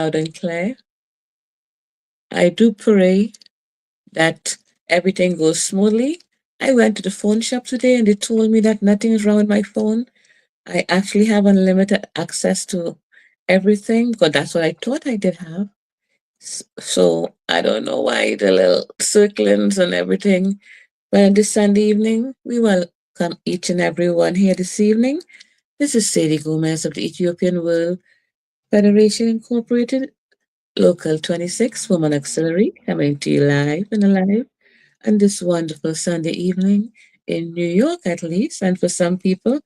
loud and clear. I do pray that everything goes smoothly. I went to the phone shop today and they told me that nothing is wrong with my phone. I actually have unlimited access to everything because that's what I thought I did have. So I don't know why the little circlings and everything. But on this Sunday evening, we welcome each and every one here this evening. This is Sadie Gomez of the Ethiopian World Federation Incorporated, Local 26 Woman Auxiliary, coming to you live and alive on this wonderful Sunday evening in New York, at least. And for some people,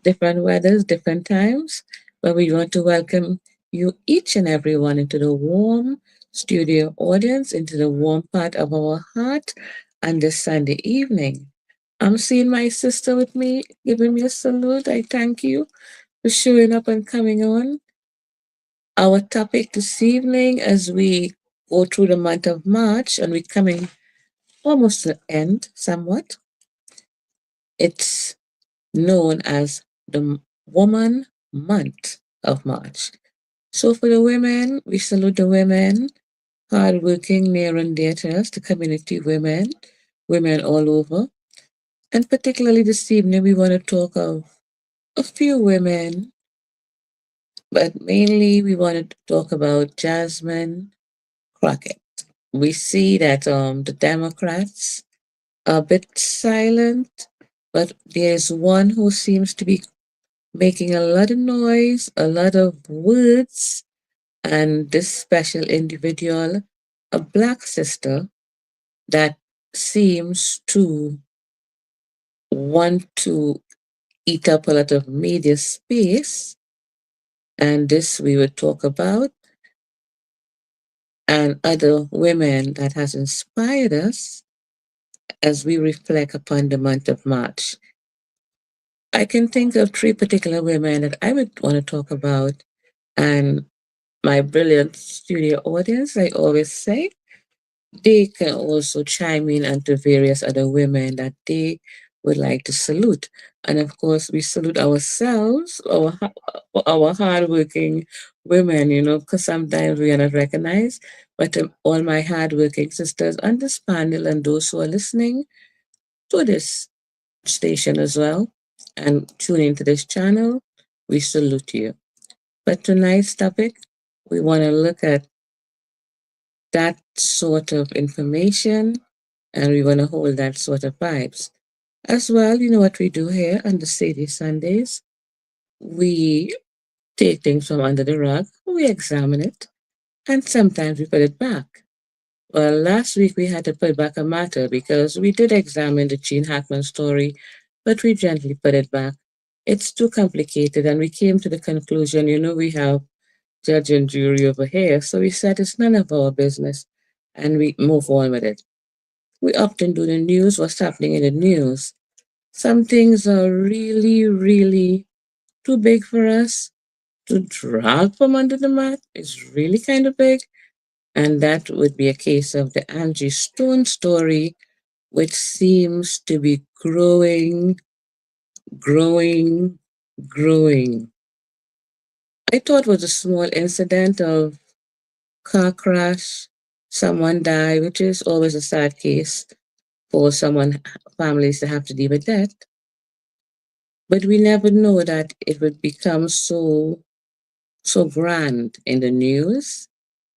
different weathers, different times. But we want to welcome you each and every one into the warm studio audience, into the warm part of our heart on this Sunday evening. I'm seeing my sister with me, giving me a salute. I thank you for showing up and coming on. Our topic this evening, as we go through the month of March and we're coming almost to the end somewhat, it's known as the Woman Month of March. So for the women, we salute the women, hardworking, near and dear to us, the community women, women all over. And particularly this evening, we want to talk of a few women, but mainly we want to talk about Jasmine Crockett. We see that the Democrats are a bit silent, but there's one who seems to be making a lot of noise, a lot of words, and this special individual, a black sister that seems to want to eat up a lot of media space, and this we will talk about, and other women that has inspired us as we reflect upon the month of March. I can think of three particular women that I would want to talk about, and my brilliant studio audience, I always say, they can also chime in onto various other women that they would like to salute. And of course, we salute ourselves, our hardworking women, because sometimes we are not recognized. But all my hardworking sisters on this panel and those who are listening to this station as well and tune into this channel, we salute you. But tonight's topic, we want to look at that sort of information and we want to hold that sort of vibes. As well, you know what we do here on the Sadie Sundays? We take things from under the rug, we examine it, and sometimes we put it back. Well, last week we had to put back a matter because we did examine the Gene Hackman story, but we gently put it back. It's too complicated, and we came to the conclusion, we have judge and jury over here, so we said it's none of our business, and we move on with it. We often do the news, what's happening in the news. Some things are really, really too big for us to drag from under the mat. It's really kind of big. And that would be a case of the Angie Stone story, which seems to be growing, growing, growing. I thought it was a small incident of car crash, someone died, which is always a sad case for someone families to have to deal with that. But we never know that it would become so grand in the news,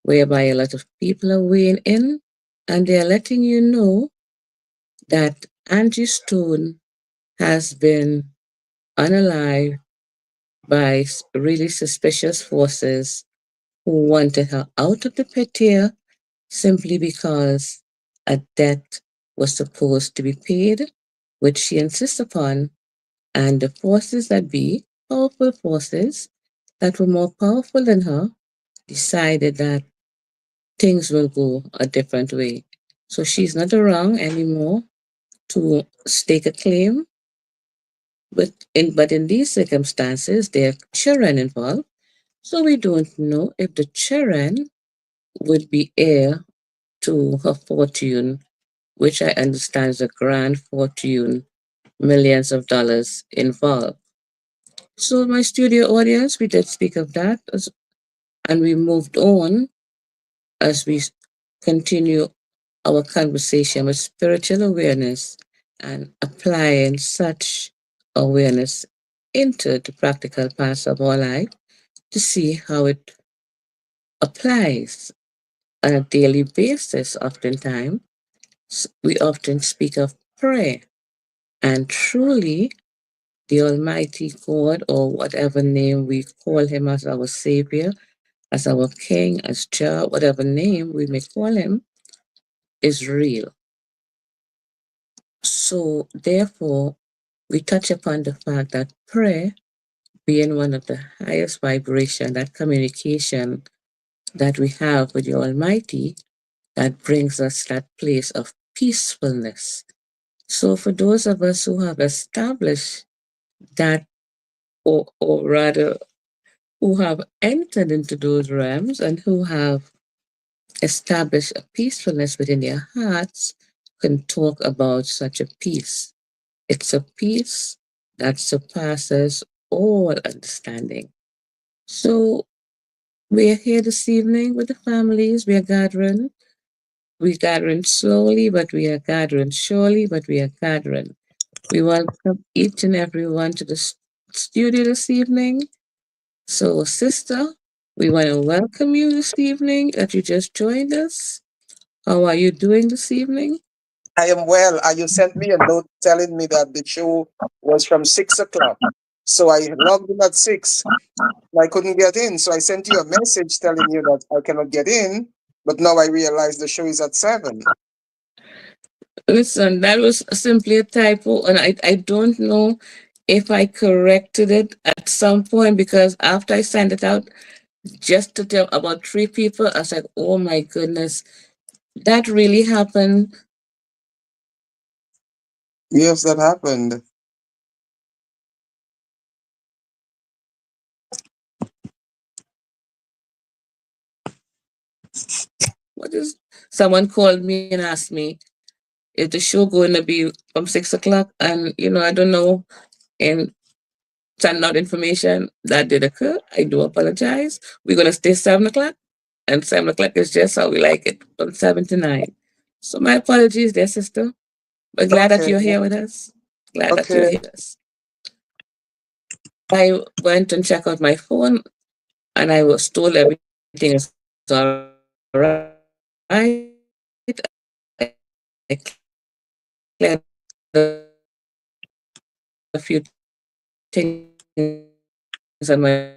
whereby a lot of people are weighing in and they're letting you know that Angie Stone has been unalive by really suspicious forces who wanted her out of the picture simply because a debt was supposed to be paid, which she insists upon, and the forces that be, powerful forces that were more powerful than her, decided that things will go a different way. So she's not around anymore to stake a claim. But in these circumstances, there are children involved. So we don't know if the children would be heir to her fortune, which I understand is a grand fortune, millions of dollars involved. So my studio audience, we did speak of that And we moved on as we continue our conversation with spiritual awareness and applying such awareness into the practical parts of our life to see how it applies on a daily basis. Oftentimes, we often speak of prayer, and truly, the Almighty God, or whatever name we call Him as our Savior, as our King, as Jah, whatever name we may call Him, is real. So, therefore, we touch upon the fact that prayer, being one of the highest vibration, that communication that we have with the Almighty, that brings us that place of peacefulness. So, for those of us who have established that, or rather, who have entered into those realms and who have established a peacefulness within their hearts, can talk about such a peace. It's a peace that surpasses all understanding. So, we are here this evening with the families. We are gathering. We're gathering slowly, but we are gathering surely, but we are gathering. We welcome each and every one to the studio this evening. So, sister, we want to welcome you this evening that you just joined us. How are you doing this evening? I am well. You sent me a note telling me that the show was from 6 o'clock. So I logged in at 6. I couldn't get in. So I sent you a message telling you that I cannot get in. But now I realize the show is at 7. Listen, that was simply a typo, and I don't know if I corrected it at some point because after I sent it out just to tell about three people, I was like, oh my goodness, that really happened. Yes, that happened. What is someone called me and asked me, is the show going to be from 6 o'clock? And I don't know. And send out information that did occur. I do apologize. We're gonna stay 7 o'clock, and 7 o'clock is just how we like it, from 7 to 9. So my apologies, dear sister. But glad that Okay. you're here with us. Glad that you're Okay. here with us. I went and checked out my phone, and I was told everything is all right. I cleared a few things on my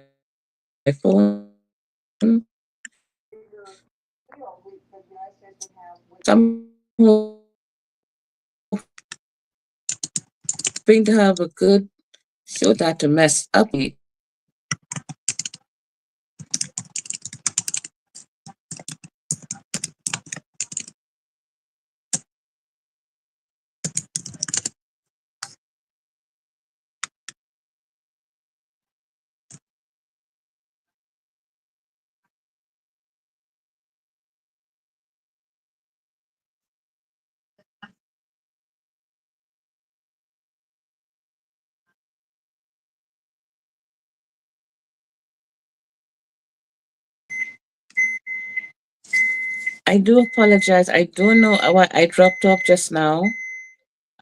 I do apologize. I don't know why I dropped off just now.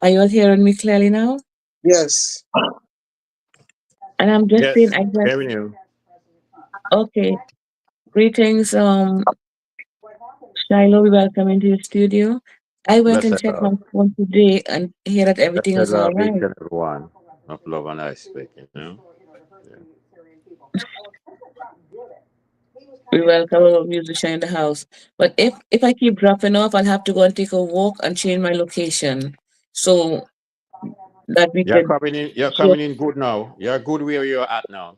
Are you all hearing me clearly now? Yes. And I'm just saying, Yes, I just very new. okay. Greetings, Shiloh. We welcome into your studio. I went and Blessed checked my love. phone today and hear that everything Blessed is all love each right. and every one of love and I speak, Yeah. We welcome a musician in the house. But if I keep dropping off, I'll have to go and take a walk and change my location so that we You're could coming in you're hear. coming in good now. You're good where you're at now.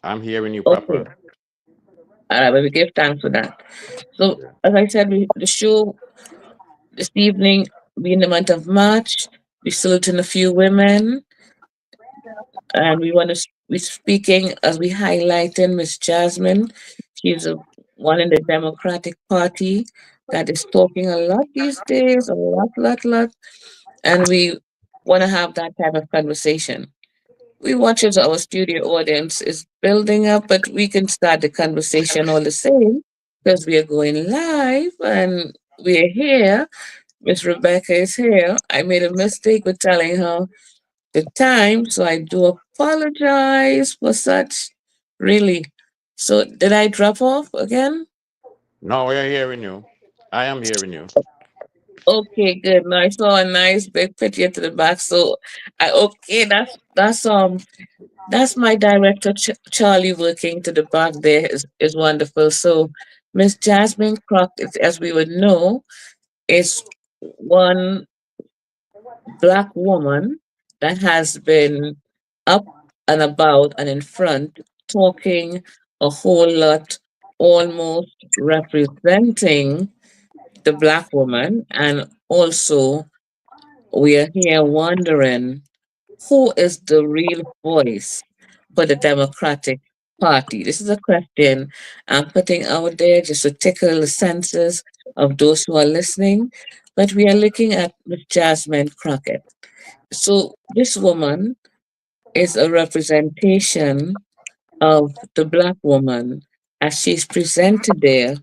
I'm hearing you Okay. proper. All right, but we give thanks for that. So, Yeah. as I said, the show this evening, we in the month of March, we saluting a few women, and we want to be speaking as we highlighting Miss Jasmine. She's one in the Democratic Party that is talking a lot these days, a lot, and we want to have that type of conversation. we watch as our studio audience is building up, but we can start the conversation all the same because we are going live and we're here. Miss Rebecca is here. I made a mistake with telling her the time, so I do apologize for such. Really. So, did I drop off again? No, we are hearing you. I am hearing you. Okay, good. Now I saw a nice big picture to the back. So, okay, that's my director Charlie working to the back there is wonderful. So, Miss Jasmine Crockett, as we would know, is one black woman that has been up and about and in front talking a whole lot, almost representing the black woman. And also, we are here wondering who is the real voice for the Democratic Party? This is a question I'm putting out there just to tickle the senses of those who are listening. But we are looking at Miss Jasmine Crockett. So this woman is a representation of the black woman as she's presented there,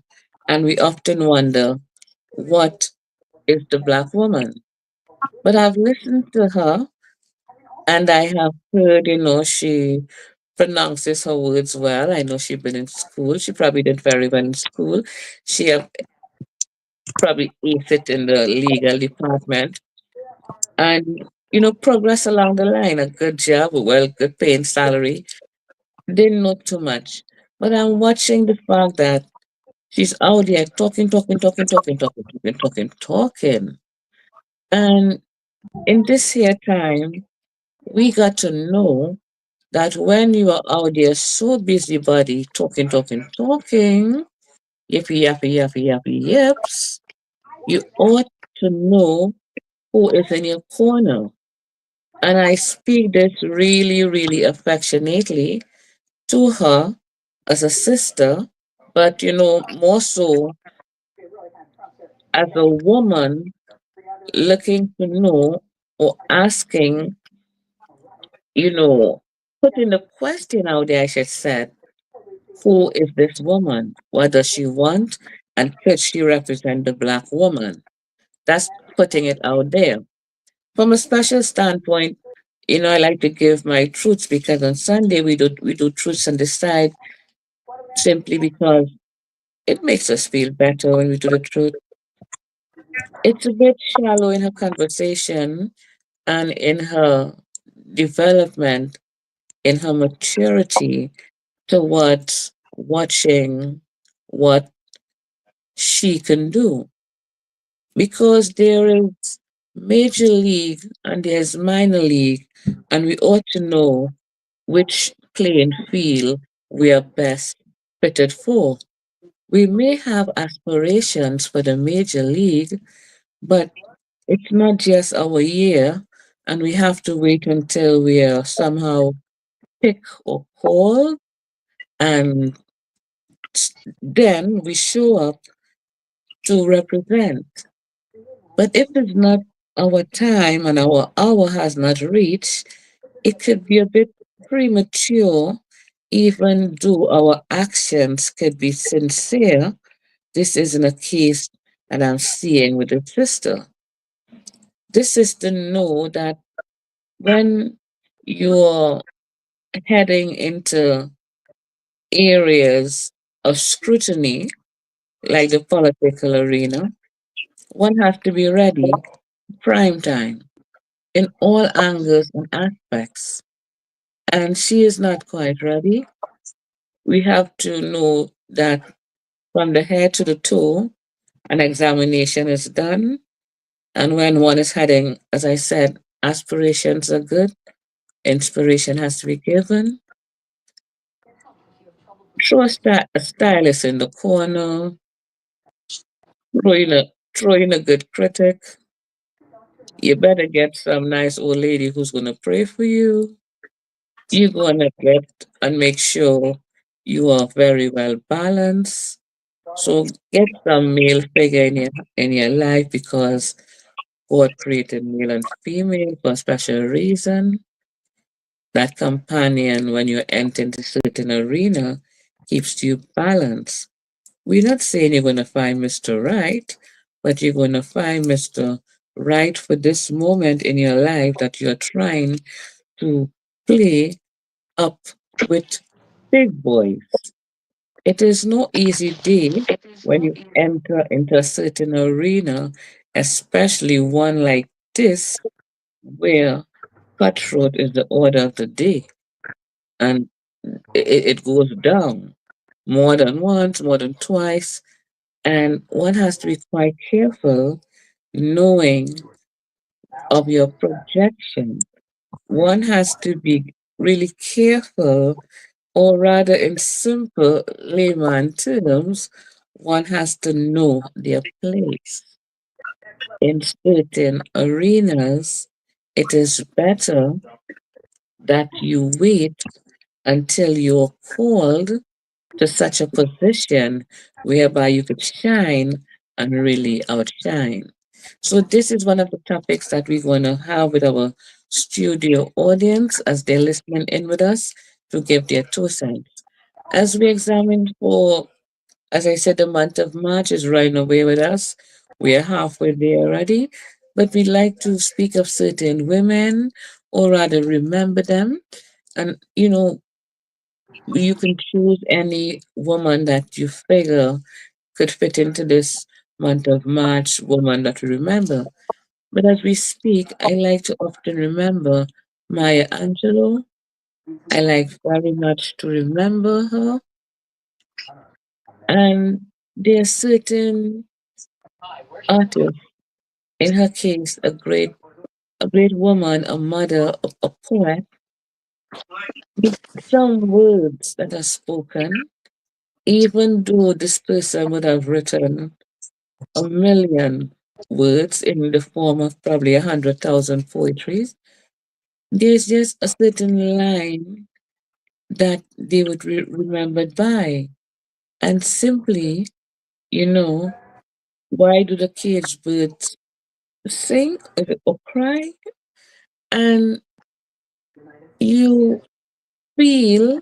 and we often wonder what is the black woman. But I've listened to her and I have heard, she pronounces her words well. I know she's been in school. She probably did very well in school. She have probably aced it in the legal department and, progress along the line. A good job, well, good paying salary. Didn't know too much. But I'm watching the fact that she's out there talking, talking, talking, talking, talking, talking, talking, talking. And in this here time, we got to know that when you are out there so busybody, talking, talking, talking, yippee, yappy, yappy, yappy, yips, you ought to know who is in your corner. And I speak this really, really affectionately to her as a sister, but more so as a woman looking to know or asking, you know, putting the question out there, I should say, who is this woman? What does she want? And could she represent the black woman? That's putting it out there. From a special standpoint, I like to give my truths because on Sunday we do truths on the side simply because it makes us feel better when we do the truth. It's a bit shallow in her conversation and in her development, in her maturity towards watching what she can do. Because there is major league and there's minor league, and we ought to know which playing field we are best fitted for. We may have aspirations for the major league, but it's not just our year, and we have to wait until we are somehow picked or called, and then we show up to represent. But if it's not our time and our hour has not reached, it could be a bit premature, even though our actions could be sincere. This isn't a case that I'm seeing with the sister. This is to know that when you're heading into areas of scrutiny, like the political arena, one has to be ready prime time in all angles and aspects. And she is not quite ready. We have to know that from the head to the toe, an examination is done. And when one is heading, as I said, aspirations are good, inspiration has to be given. Throw a stylist in the corner, throw in a good critic. You better get some nice old lady who's going to pray for you. You're going to get and make sure you are very well balanced. So get some male figure in your life because God created male and female for a special reason. That companion when you enter into certain arena keeps you balanced. We're not saying you're going to find Mr. Right, but you're going to find Mr. Right for this moment in your life that you're trying to play up with big boys. It is no easy day when you enter into a certain arena, especially one like this, where cutthroat is the order of the day, and it goes down more than once, more than twice, and one has to be quite careful knowing of your projection. One has to be really careful, or rather, in simple layman terms, one has to know their place. In certain arenas, it is better that you wait until you're called to such a position whereby you could shine and really outshine. So, this is one of the topics that we're going to have with our studio audience as they're listening in with us to give their 2 cents. As we examine for, as I said, the month of March is running away with us. We are halfway there already, but we like to speak of certain women or rather remember them. And, you can choose any woman that you figure could fit into this month of March, woman that we remember. But as we speak, I like to often remember Maya Angelou. I like very much to remember her. And there are certain artists, in her case, a great woman, a mother, a poet, with some words that are spoken, even though this person would have written a million words in the form of probably 100,000 poetries, there's just a certain line that they would remembered by. And simply, you know, why do the caged birds sing or cry? And you feel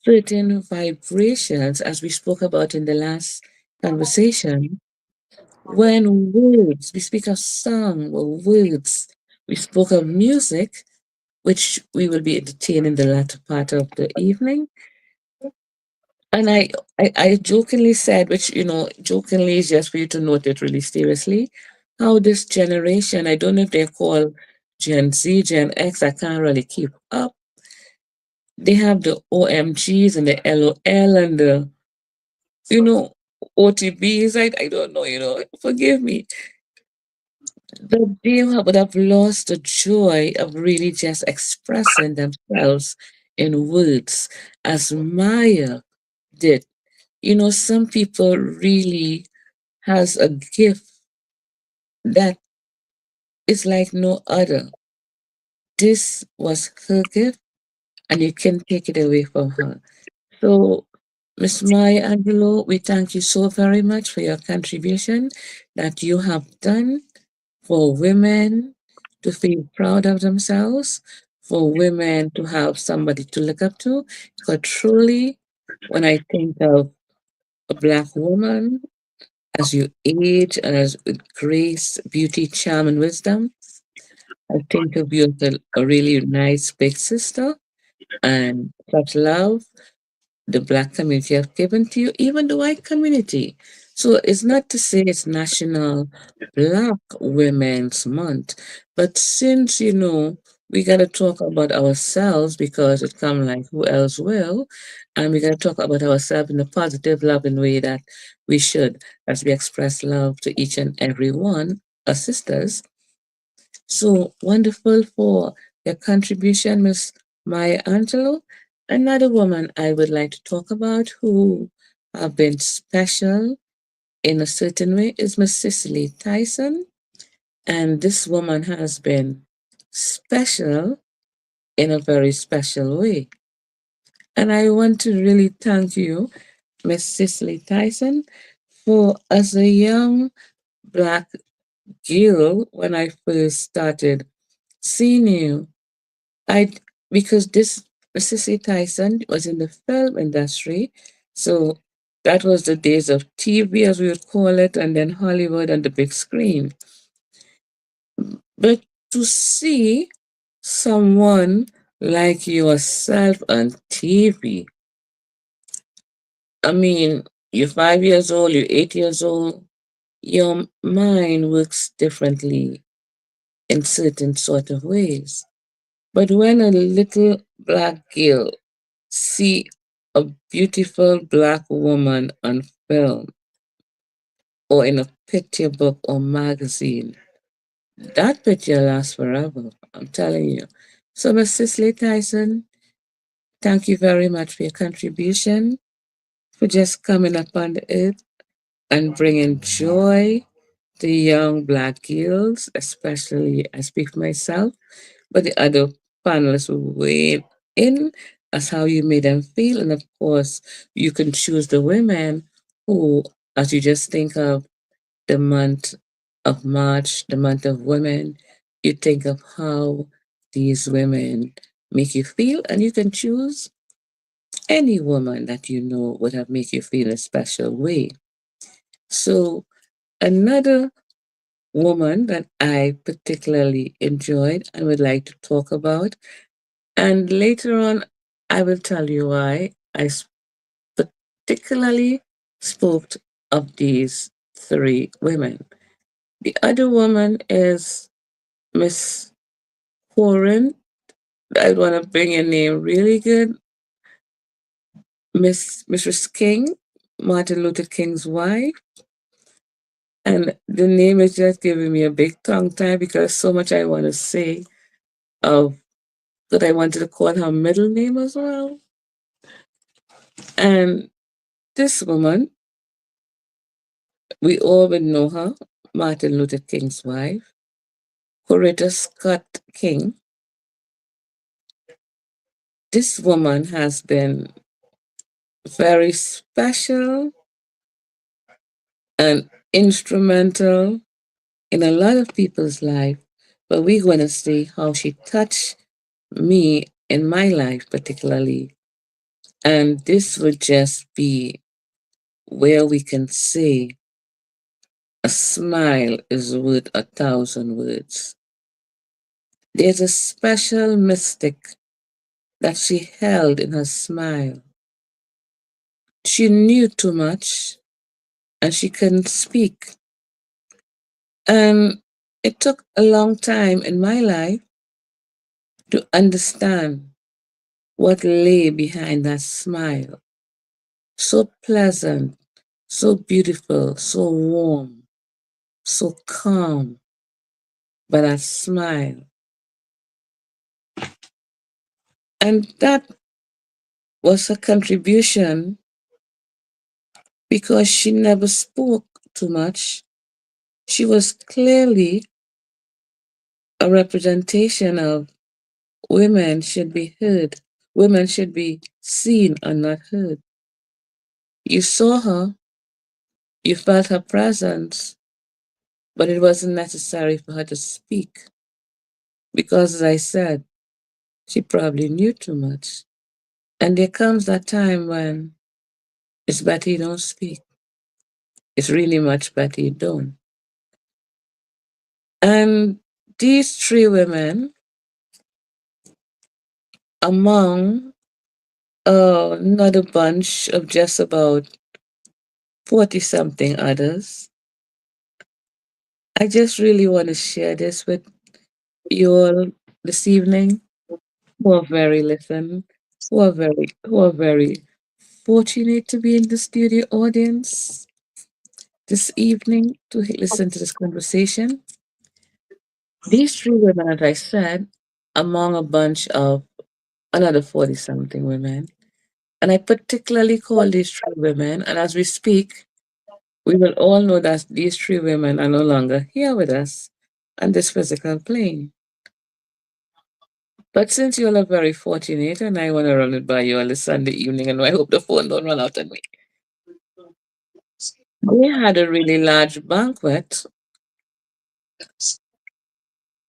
certain vibrations, as we spoke about in the last conversation, when words, we speak of song or words, we spoke of music, which we will be entertaining in the latter part of the evening. And I jokingly said, which, jokingly is just for you to note it really seriously, how this generation, I don't know if they're called Gen Z, Gen X, I can't really keep up. They have the OMGs and the LOL and the, you know, OTBs. I don't know, forgive me. That they would have lost the joy of really just expressing themselves in words as Maya did. Some people really has a gift that is like no other. This was her gift, and you can take it away from her. So, Miss Maya Angelou, we thank you so very much for your contribution that you have done for women to feel proud of themselves, for women to have somebody to look up to. Because truly, when I think of a Black woman, as you age and as with grace, beauty, charm, and wisdom, I think of you as a really nice big sister and such love the Black community have given to you, even the white community. So it's not to say it's National Black Women's Month, but since we gotta talk about ourselves because it come like who else will, and we gotta talk about ourselves in a positive, loving way that we should, as we express love to each and every one, our sisters. So wonderful for your contribution, Miss Maya Angelou. Another woman I would like to talk about who have been special in a certain way is Miss Cicely Tyson. And this woman has been special in a very special way. And I want to really thank you, Miss Cicely Tyson, for as a young black girl when I first started seeing you. I because this Cicely Tyson was in the film industry. So that was the days of TV, as we would call it, and then Hollywood and the big screen. But to see someone like yourself on TV, I mean, you're 5 years old, you're 8 years old, your mind works differently in certain sort of ways. But when a little black girl see a beautiful black woman on film or in a picture book or magazine, that picture lasts forever. I'm telling you. So, Miss Cicely Tyson, thank you very much for your contribution, for just coming up on the earth and bringing joy to young black girls, especially I speak for myself, but the other panelists will weigh in as how you made them feel. And of course, you can choose the women who, as you just think of the month of March, the month of women, you think of how these women make you feel, and you can choose any woman that you know would have made you feel a special way. So another woman that I particularly enjoyed and would like to talk about, and later on I will tell you why particularly spoke of these three women. The other woman is Miss Corin. I want to bring your name really good. Mrs. King, Martin Luther King's wife. And the name is just giving me a big tongue tie because so much I want to say of that I wanted to call her middle name as well. And this woman, we all would know her, Martin Luther King's wife, Coretta Scott King. This woman has been very special and instrumental in a lot of people's life, but we're going to see how she touched me in my life, particularly. And this would just be where we can say a smile is worth 1,000 words. There's a special mystic that she held in her smile. She knew too much and she couldn't speak. And it took a long time in my life to understand what lay behind that smile. So pleasant, so beautiful, so warm, so calm, but that smile. And that was her contribution because she never spoke too much. She was clearly a representation of women should be heard, women should be seen and not heard. You saw her, you felt her presence, but it wasn't necessary for her to speak because, as I said, she probably knew too much. And there comes that time when it's better you don't speak. It's really much better you don't. And these three women, among another bunch of just about 40 something others, I just really want to share this with you all this evening who are very listen, who are very fortunate to be in the studio audience this evening to listen to this conversation. These three women, as I said, among a bunch of another 40 something women. And I particularly call these three women, and as we speak, we will all know that these three women are no longer here with us on this physical plane. But since you all are very fortunate, and I want to run it by you on this Sunday evening, and I hope the phone don't run out on me. They had a really large banquet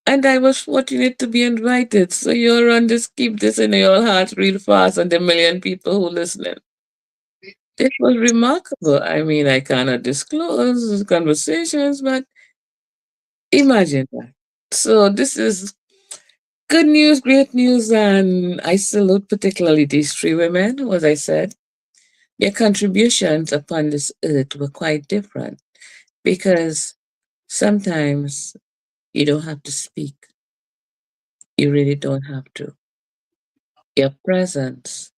And I was fortunate to be invited. So you're on this, keep this in your heart real fast, and the million people who listening. It was remarkable. I mean, I cannot disclose conversations, but imagine that. So this is good news, great news, and I salute particularly these three women, who, as I said, their contributions upon this earth were quite different because sometimes you don't have to speak. You really don't have to. Your presence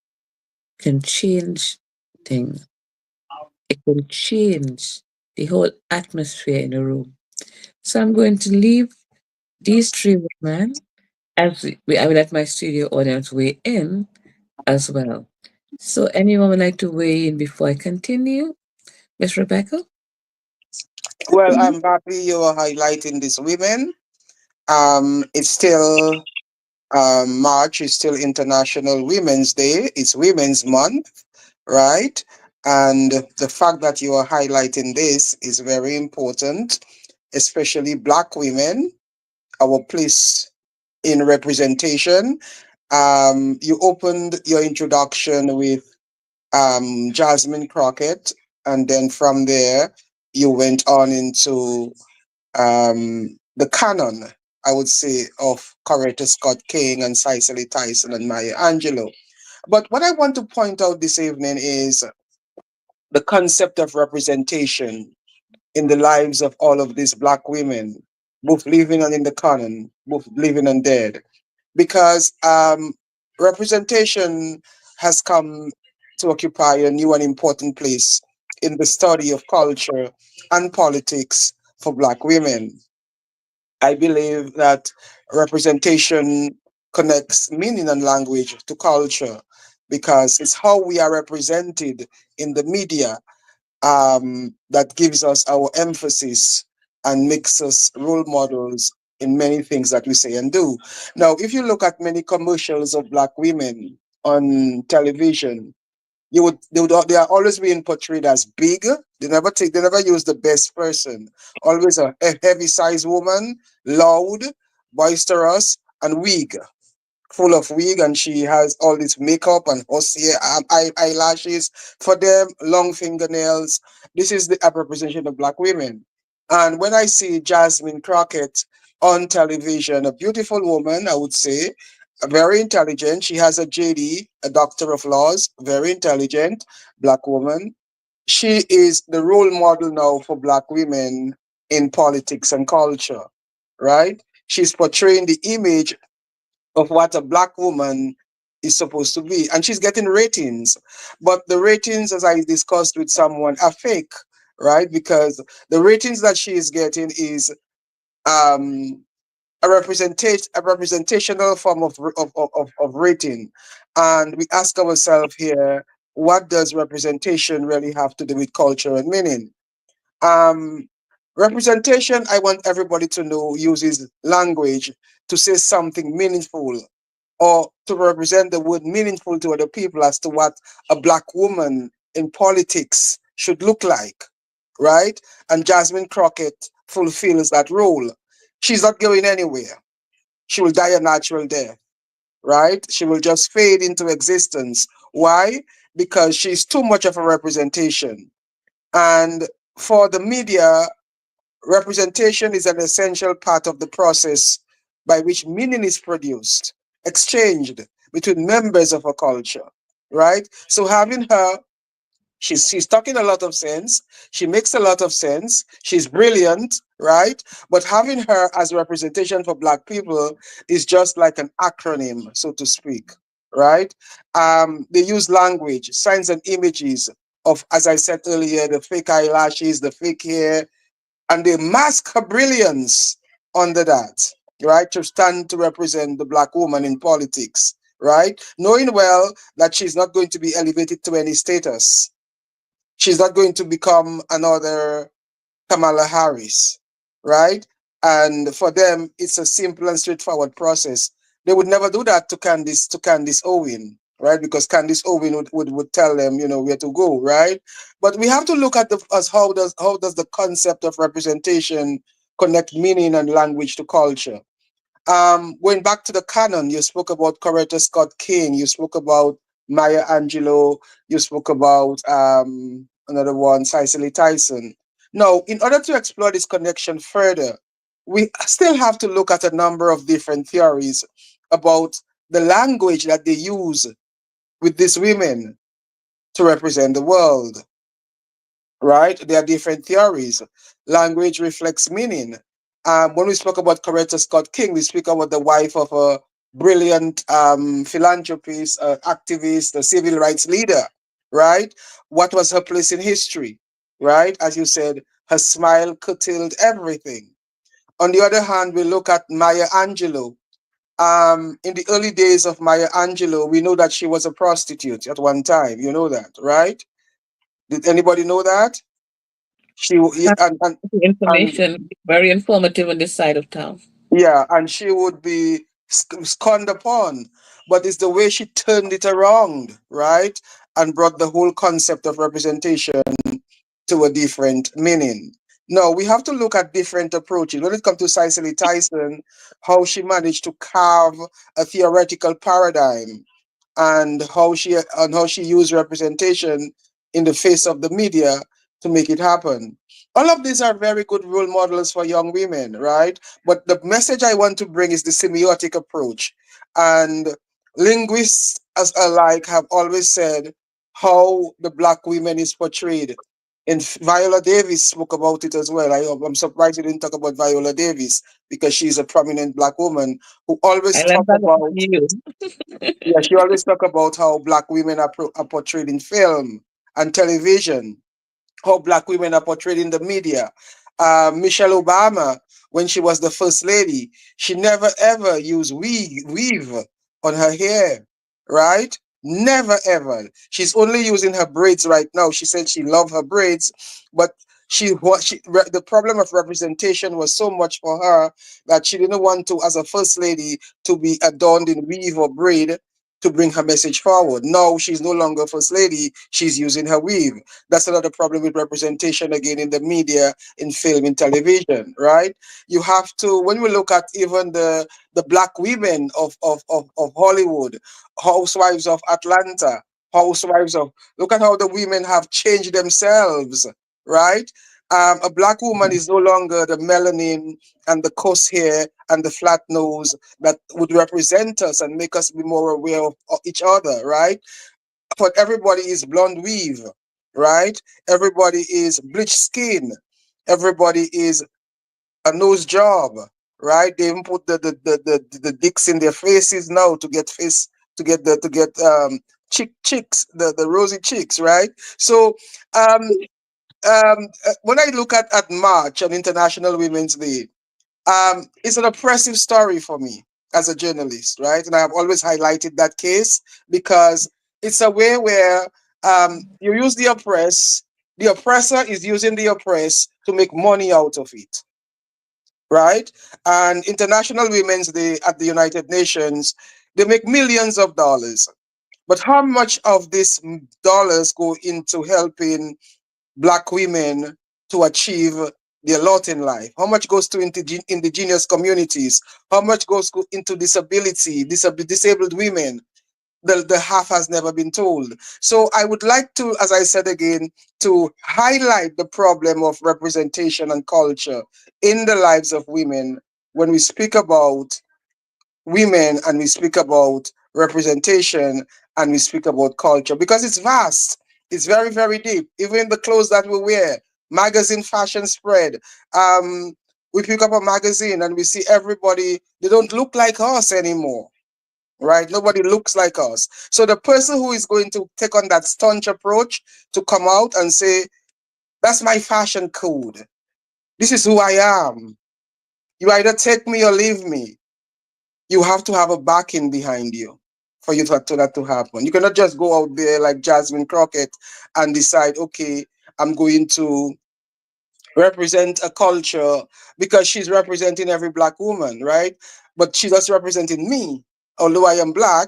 can change things. It can change the whole atmosphere in a room. So I'm going to leave these three women as I will let my studio audience weigh in as well. So anyone would like to weigh in before I continue? Miss Rebecca? Well, I'm happy you are highlighting these women. It's still March is still International Women's Day. It's Women's Month, right? And the fact that you are highlighting this is very important, especially Black women, our place in representation. You opened your introduction with Jasmine Crockett, and then from there, you went on into the canon, I would say, of Coretta Scott King and Cicely Tyson and Maya Angelou. But what I want to point out this evening is the concept of representation in the lives of all of these Black women, both living and in the canon, both living and dead. Because representation has come to occupy a new and important place in the study of culture and politics for Black women. I believe that representation connects meaning and language to culture because it's how we are represented in the media that gives us our emphasis and makes us role models in many things that we say and do. Now, if you look at many commercials of Black women on television, they are always being portrayed as big. They never use the best person. Always a heavy sized woman, loud, boisterous, and wig, full of wig, and she has all this makeup and hair, eyelashes for them, long fingernails. This is the representation of Black women. And when I see Jasmine Crockett on television, a beautiful woman, I would say, very intelligent. She has a JD, a Doctor of Laws, very intelligent Black woman. She is the role model now for Black women in politics and culture, right? She's portraying the image of what a Black woman is supposed to be. And she's getting ratings. But the ratings, as I discussed with someone, are fake, right? Because the ratings that she is getting is um, a representational form of rating. And we ask ourselves here, what does representation really have to do with culture and meaning? Um, Representation, I want everybody to know, uses language to say something meaningful or to represent the word meaningful to other people as to what a Black woman in politics should look like, right? And Jasmine Crockett fulfills that role. She's not going anywhere. She will die a natural death, right? She will just fade into existence. Why? Because she's too much of a representation. And for the media, representation is an essential part of the process by which meaning is produced, exchanged between members of a culture, right? So having her, she's talking a lot of sense. She makes a lot of sense. She's brilliant, right? But having her as representation for Black people is just like an acronym, so to speak, right? They use language, signs, and images of, as I said earlier, the fake eyelashes, the fake hair, and they mask her brilliance under that, right? To stand to represent the Black woman in politics, right? Knowing well that she's not going to be elevated to any status. She's not going to become another Kamala Harris, right? And for them, it's a simple and straightforward process. They would never do that to Candice Owen, right? Because Candice Owen would tell them, where to go, right? But we have to look at as how does the concept of representation connect meaning and language to culture? Going back to the canon, you spoke about Coretta Scott King, you spoke about Maya Angelou, you spoke about another one, Cicely Tyson. Now, in order to explore this connection further, we still have to look at a number of different theories about the language that they use with these women to represent the world, right? There are different theories. Language reflects meaning. When we spoke about Coretta Scott King, we speak about the wife of a brilliant philanthropist, activist, a civil rights leader, right? What was her place in history, right? As you said, her smile curtailed everything. On the other hand, we look at Maya Angelou. In the early days of Maya Angelou, we know that she was a prostitute at one time. You know that, right? Did anybody know that? She That's and information very informative on this side of town. yeah, and she would be scorned upon, but it's the way she turned it around, right, and brought the whole concept of representation to a different meaning. Now we have to look at different approaches when it comes to Cicely Tyson, how she managed to carve a theoretical paradigm and how she used representation in the face of the media to make it happen. All of these are very good role models for young women, right? But the message I want to bring is the semiotic approach. And linguists as alike have always said how the black women is portrayed. And Viola Davis spoke about it as well. I'm surprised you didn't talk about Viola Davis because she's a prominent black woman who I always learned talk that from about, you. yeah, she always talk about how black women are portrayed in film and television, how black women are portrayed in the media. Michelle Obama, when she was the first lady, she never ever used weave on her hair, right? Never ever. She's only using her braids right now. She said she loved her braids, but the problem of representation was so much for her that she didn't want to, as a first lady, to be adorned in weave or braid to bring her message forward. Now she's no longer first lady, she's using her weave. That's another problem with representation again in the media, in film, in television, right? You have to, when we look at even the black women of Hollywood, housewives of Atlanta, housewives of, look at how the women have changed themselves, right? A black woman is no longer the melanin and the coarse hair and the flat nose that would represent us and make us be more aware of each other, right? But everybody is blonde weave, right? Everybody is bleached skin. Everybody is a nose job, right? They even put the dicks in their faces now to get face to get chicks, the rosy cheeks, right? So um when I look at March on International Women's Day, it's an oppressive story for me as a journalist, right? And I have always highlighted that case because it's a way where you use the oppressor is using the oppressed to make money out of it, right? And International Women's Day at the United Nations, they make millions of dollars. But how much of these dollars go into helping black women to achieve their lot in life? How much goes to indigenous communities? How much goes into disabled women? The half has never been told. So I would like to, as I said again, to highlight the problem of representation and culture in the lives of women when we speak about women and we speak about representation and we speak about culture because it's vast. It's very, very deep. Even the clothes that we wear, magazine fashion spread. Um, we pick up a magazine and we see everybody, they don't look like us anymore, right? Nobody looks like us. So the person who is going to take on that staunch approach to come out and say, that's my fashion code. This is who I am. You either take me or leave me. You have to have a backing behind you for to that to happen. You cannot just go out there like Jasmine Crockett and decide, okay, I'm going to represent a culture because she's representing every black woman, right? But she's just representing me, although I am black,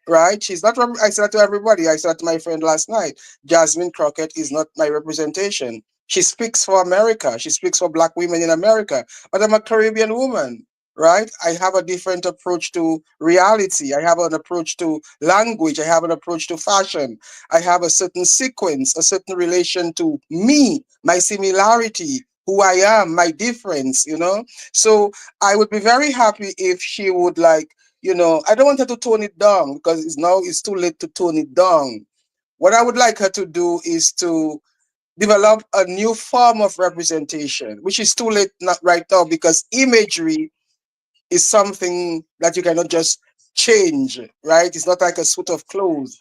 right? She's not. I said that to everybody. I said that to my friend last night. Jasmine Crockett is not my representation. She speaks for America. She speaks for black women in America. But I'm a Caribbean woman, right? I have a different approach to reality. I have an approach to language. I have an approach to fashion. I have a certain sequence, a certain relation to me, my similarity, who I am, my difference, you know? So I would be very happy if she would like, you know, I don't want her to tone it down because it's too late to tone it down. What I would like her to do is to develop a new form of representation, which is too late not right now because imagery is something that you cannot just change, right? It's not like a suit of clothes.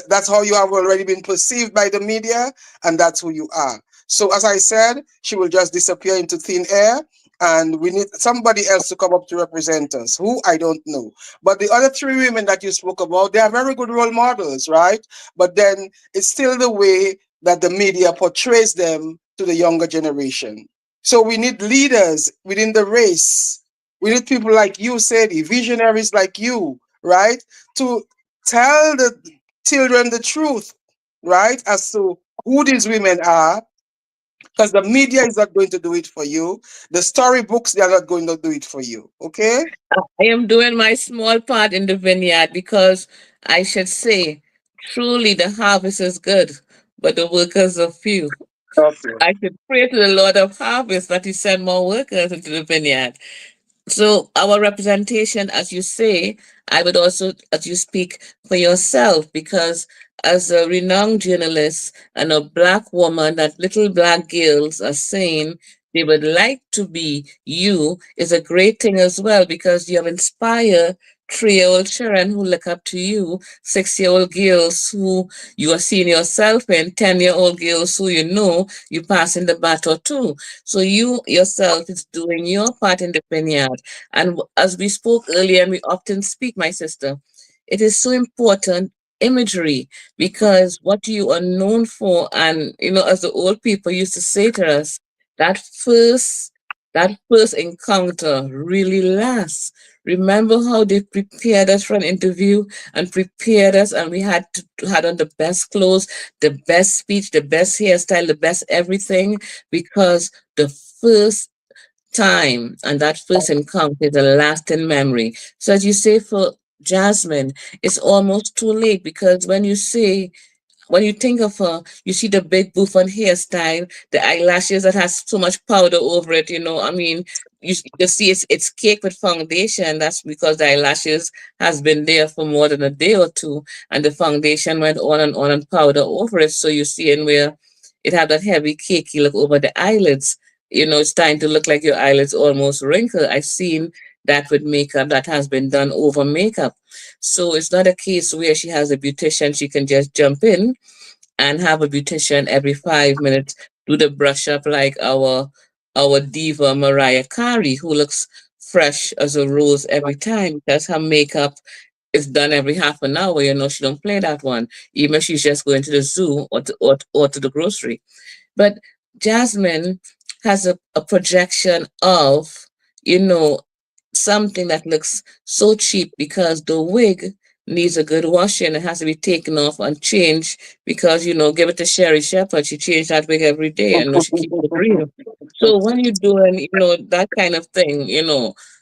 That's how you have already been perceived by the media, and that's who you are. So, as I said, she will just disappear into thin air, and we need somebody else to come up to represent us. Who I don't know. But the other three women that you spoke about, they are very good role models, right? But then it's still the way that the media portrays them to the younger generation. So we need leaders within the race. We need people like you, Sadie, visionaries like you, right? To tell the children the truth, right? As to who these women are, because the media is not going to do it for you. The storybooks, they are not going to do it for you. Okay? I am doing my small part in the vineyard because I should say, truly the harvest is good, but the workers are few. Okay. I should pray to the Lord of harvest that He send more workers into the vineyard. So our representation, as you say, I would also, as you speak for yourself, because as a renowned journalist and a black woman that little black girls are saying they would like to be you is a great thing as well because you have inspired 3-year-old children who look up to you, 6-year-old girls who you are seeing yourself in, 10-year-old girls who you know you passing the baton to. So you yourself is doing your part in the vineyard. And as we spoke earlier, and we often speak, my sister, it is so important imagery because what you are known for, and as the old people used to say to us, that first that first encounter really lasts. Remember how they prepared us for an interview and prepared us, and we had on the best clothes, the best speech, the best hairstyle, the best everything, because the first time and that first encounter is a lasting memory. So as you say for Jasmine, it's almost too late because when you think of her, you see the big bouffant hairstyle, the eyelashes that has so much powder over it. I mean, you see it's caked with foundation. That's because the eyelashes has been there for more than a day or two, and the foundation went on and powder over it. So you see in where it had that heavy cakey look over the eyelids. It's starting to look like your eyelids almost wrinkled. I've seen that with makeup that has been done over makeup. So it's not a case where she has a beautician, she can just jump in and have a beautician every 5 minutes, do the brush up like our diva Mariah Carey, who looks fresh as a rose every time because her makeup is done every half an hour. She don't play that one, even if she's just going to the zoo or to the grocery. But Jasmine has a projection of, you know, something that looks so cheap because the wig needs a good washing. It has to be taken off and changed because, give it to Sherry Shepherd. She changed that wig every day. I know she keeps it real. So when you're doing, that kind of thing,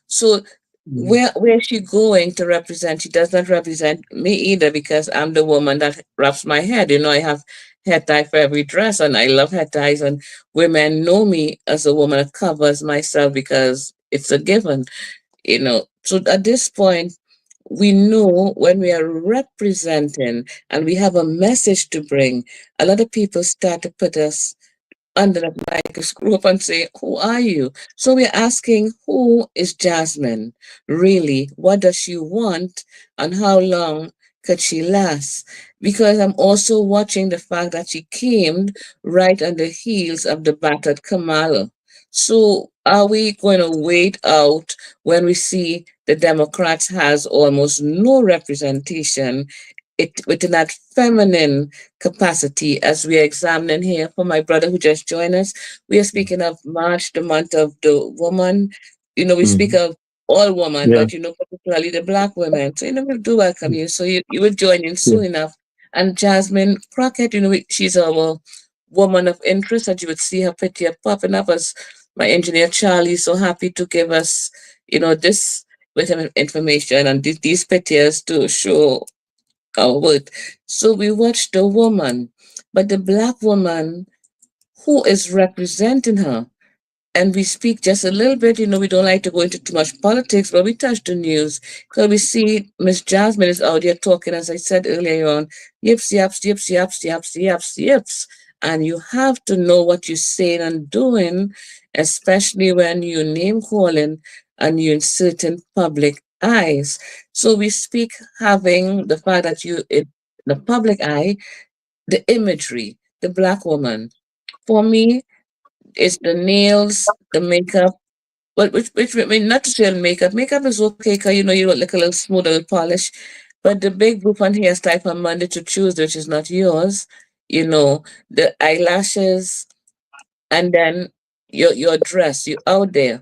so where's she going to represent? She does not represent me either because I'm the woman that wraps my head. I have hair tie for every dress and I love hair ties and women know me as a woman that covers myself because it's a given. So at this point, we know when we are representing and we have a message to bring, a lot of people start to put us under the microscope and say, who are you? So we're asking, who is Jasmine? Really? What does she want? And how long could she last? Because I'm also watching the fact that she came right on the heels of the battered Kamala. So are we going to wait out when we see the Democrats has almost no representation within that feminine capacity as we are examining here for my brother who just joined us. We are speaking of March, the month of the woman. We speak Mhm. of all women, Yeah. but particularly the black women. So we do welcome you. So you will join in Yeah. soon enough. And Jasmine Crockett, she's our woman of interest, and you would see her picture popping up as My engineer Charlie is so happy to give us, this bit of information and these pictures to show our work. So we watched the woman, but the black woman who is representing her. And we speak just a little bit. We don't like to go into too much politics, but we touch the news because we see Miss Jasmine is out there talking, as I said earlier on, yips, yaps, yips, yaps, yaps, yaps, yips. And you have to know what you're saying and doing, especially when you name calling and you're in certain public eyes. So we speak having the fact that you in the public eye, the imagery, the black woman. For me, it's the nails, the makeup, but which I mean, not to say makeup. Makeup is okay because you look like a little smooth, a little polish. But the big group on hairstyle from Monday to Tuesday, which is not yours, the eyelashes, and then your dress, you're a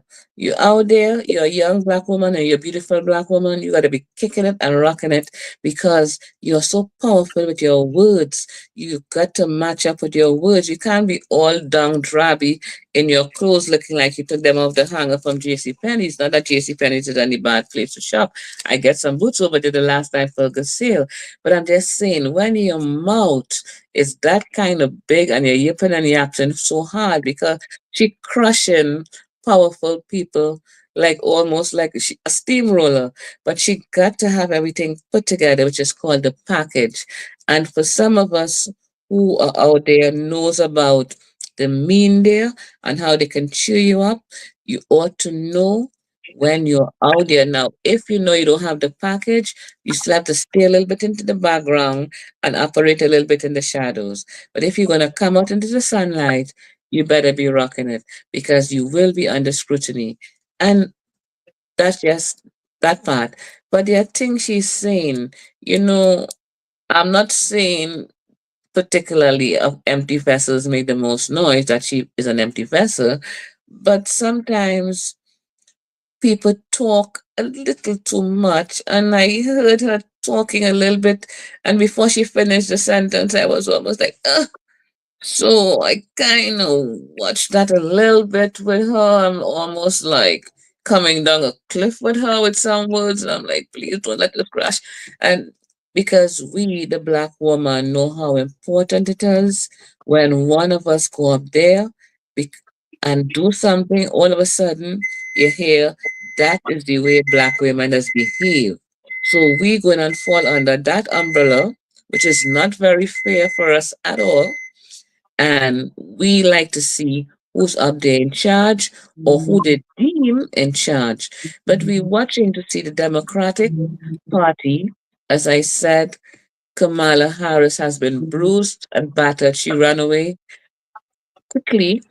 young black woman and you're a beautiful black woman. You got to be kicking it and rocking it because you're so powerful with your words. You got to match up with your words. You can't be all down drabby in your clothes looking like you took them off the hanger from JC Penney's. Not that JC Penney's is any bad place to shop. I get some boots over there the last time for a good sale, but I'm just saying when your mouth is that kind of big and you're yipping and yapping so hard because she crushing powerful people like almost like a steamroller. But she got to have everything put together, which is called the package. And for some of us who are out there knows about the mean there and how they can cheer you up, you ought to know when you're out there. Now, if you know you don't have the package, you still have to stay a little bit into the background and operate a little bit in the shadows. But if you're going to come out into the sunlight, you better be rocking it because you will be under scrutiny. And that's just that part. But there are things she's saying, I'm not saying particularly of empty vessels make the most noise, that she is an empty vessel, but sometimes people talk a little too much. And I heard her talking a little bit, and before she finished the sentence, I was almost like, ugh. So I kind of watched that a little bit with her. I'm almost like coming down a cliff with her with some words. And I'm like, please don't let it crash. And because we, the black woman, know how important it is when one of us go up there bec- and do something, all of a sudden you hear that is the way black women has behaved. So we going to fall under that umbrella, which is not very fair for us at all, and we like to see who's up there in charge or who they deem in charge. But we're watching to see the Democratic Party. As I said, Kamala Harris has been bruised and battered. She ran away quickly,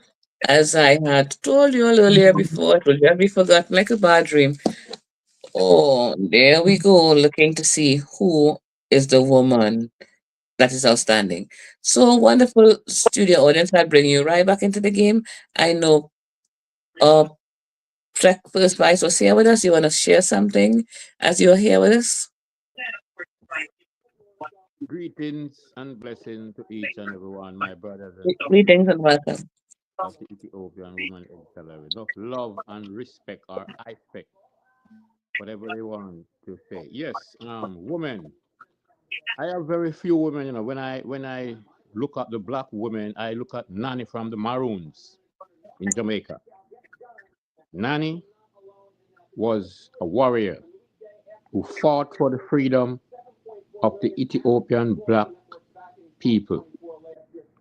as I had told you all earlier before. It will just be forgotten like a bad dream. Oh, there we go, looking to see who is the woman that is outstanding. So wonderful studio audience. I bring you right back into the game. I know uh Trek First Vice was here with us. You want to share something as you're here with us? Greetings and blessing to each and every one, my brothers and sisters Greetings and welcome. of the Ethiopian Woman Accelerator. Enough love and respect, or I expect, whatever they want to say. Yes, women. I have very few women. When I look at the black women, I look at Nani from the Maroons in Jamaica. Nani was a warrior who fought for the freedom of the Ethiopian black people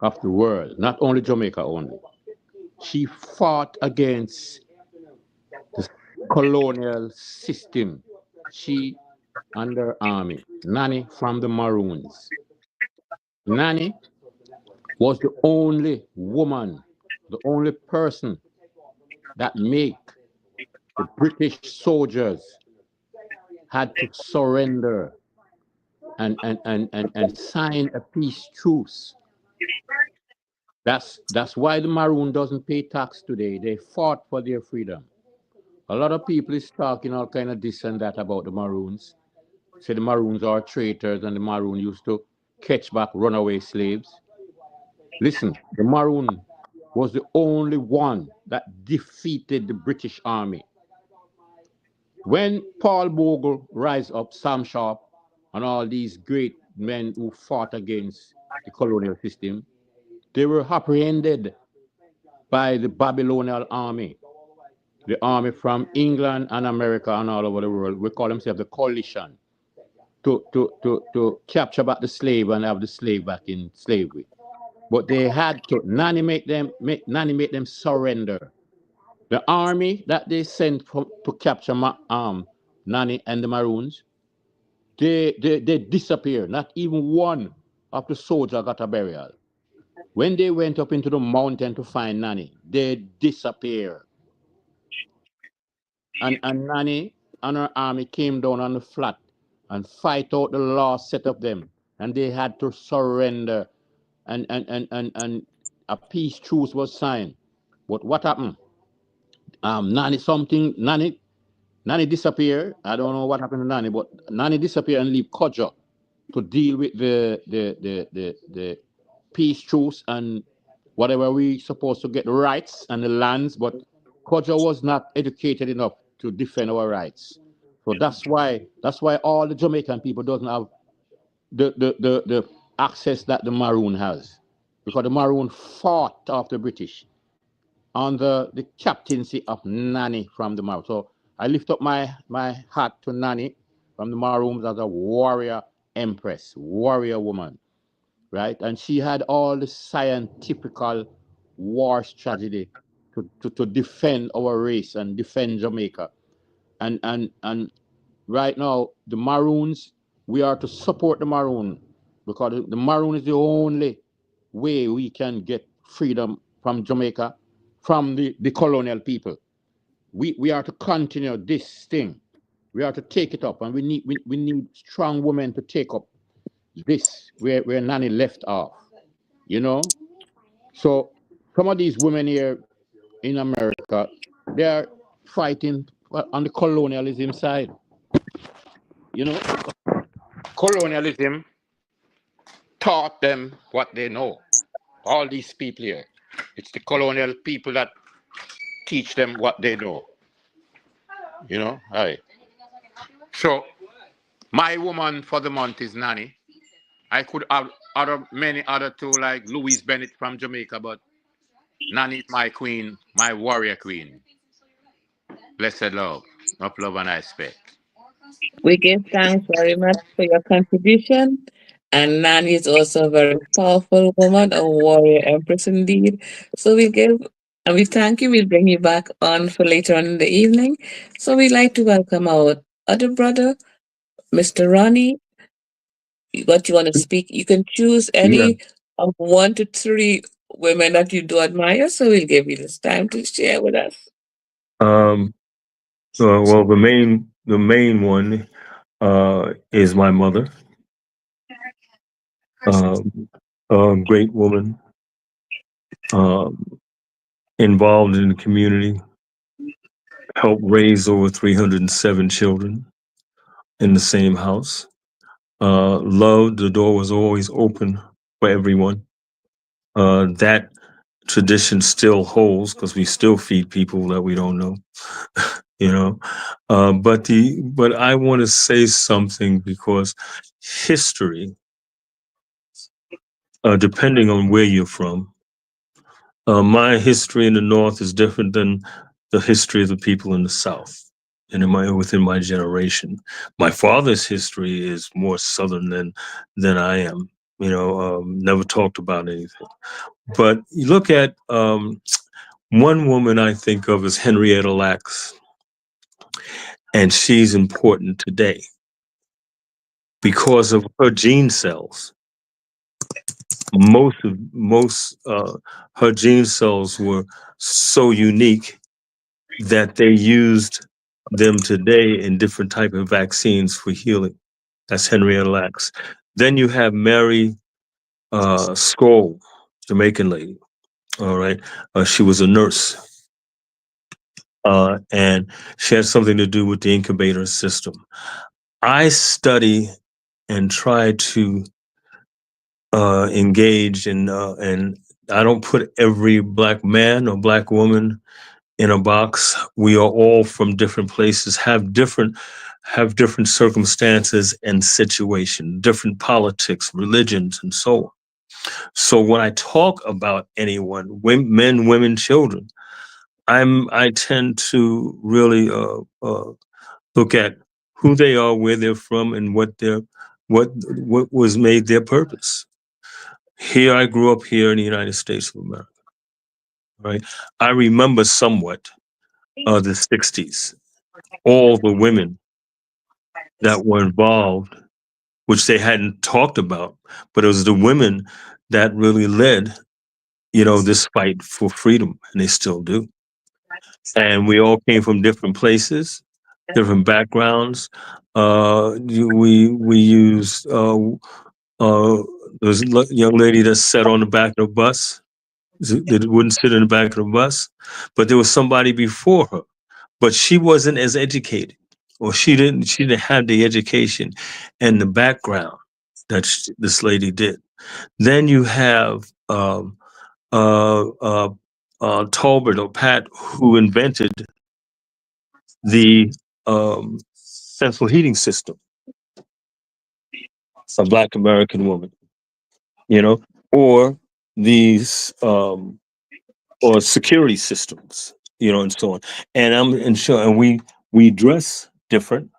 of the world, not only Jamaica only. She fought against the colonial system. She and her army, Nani from the Maroons. Nani was the only woman, the only person that make the British soldiers had to surrender and sign a peace truce. That's why the Maroon doesn't pay tax today. They fought for their freedom. A lot of people is talking all kind of this and that about the Maroons. Say the Maroons are traitors and the Maroon used to catch back runaway slaves. Listen, the Maroon was the only one that defeated the British Army. When Paul Bogle rise up, Sam Sharp, and all these great men who fought against the colonial system, they were apprehended by the Babylonian army, the army from England and America and all over the world. We call themselves the coalition to capture back the slave and have the slave back in slavery. But they had to Nanny make them surrender. The army that they sent to capture Nanny and the Maroons, they disappear. Not even one of the soldiers got a burial. When they went up into the mountain to find Nanny, they disappear. And Nanny and her army came down on the flat and fight out the last set of them. And they had to surrender. And a peace truce was signed. But what happened? Nanny disappeared. I don't know what happened to Nanny, but Nanny disappeared and leave Kodjo to deal with the peace truce and whatever we supposed to get the rights and the lands, but Kodjo was not educated enough to defend our rights. So that's why all the Jamaican people doesn't have the access that the Maroon has. Because the Maroon fought off the British under the captaincy of Nanny from the Maroons. So I lift up my hat to Nanny from the Maroons as a warrior empress, warrior woman, right? And she had all the scientifical war strategy to defend our race and defend Jamaica. And right now, the Maroons, we are to support the Maroon because the Maroon is the only way we can get freedom from Jamaica, from the colonial people. We are to continue this thing. We are to take it up, and we need strong women to take up this where Nanny left off. You know, so some of these women here in America, they are fighting on the colonialism side. You know, colonialism taught them what they know. All these people here, it's the colonial people that teach them what they know. You know, hi. So my woman for the month is Nanny. I could have many other two like Louise Bennett from Jamaica, but Nanny is my queen, my warrior queen. Blessed love, of love and respect. We give thanks very much for your contribution. And Nani is also a very powerful woman, a warrior empress indeed. So we give and we thank you. We'll bring you back on for later on in the evening. So we'd like to welcome our other brother, Mr. Ronnie. What you want to speak? You can choose Yeah. any of 1 to 3 women that you do admire. So we'll give you this time to share with us. Um, well, the main one is my mother. Um, a great woman, um, involved in the community, helped raise over 307 children in the same house. Loved, the door was always open for everyone. That tradition still holds because we still feed people that we don't know, you know. But I want to say something because history, depending on where you're from, my history in the North is different than the history of the people in the South. And within my generation, my father's history is more Southern than I am. Never talked about anything. But you look at one woman I think of as Henrietta Lacks, and she's important today because of her gene cells. Most her gene cells were so unique that they used them today in different type of vaccines for healing. That's Henrietta Lacks. Then you have Mary Skoll, Jamaican lady. All right, she was a nurse, and she had something to do with the incubator system. I study and try to engage and I don't put every black man or black woman in a box. We are all from different places, have different circumstances and situation, different politics, religions, and so on. So when I talk about anyone, men, women, children, I tend to really look at who they are, where they're from, and what was made their purpose. Here, I grew up here in the United States of America. Right, I remember somewhat of the '60s. All the women that were involved, which they hadn't talked about, but it was the women that really led, this fight for freedom, and they still do. And we all came from different places, different backgrounds. We used there was a young lady that sat on the back of the bus that wouldn't sit in the back of the bus, but there was somebody before her, but she wasn't as educated, or she didn't have the education and the background that this lady did. Then you have uh, uh, Talbot or Pat, who invented the central heating system, a Black American woman, you know, or these or security systems, and so on. And we dress different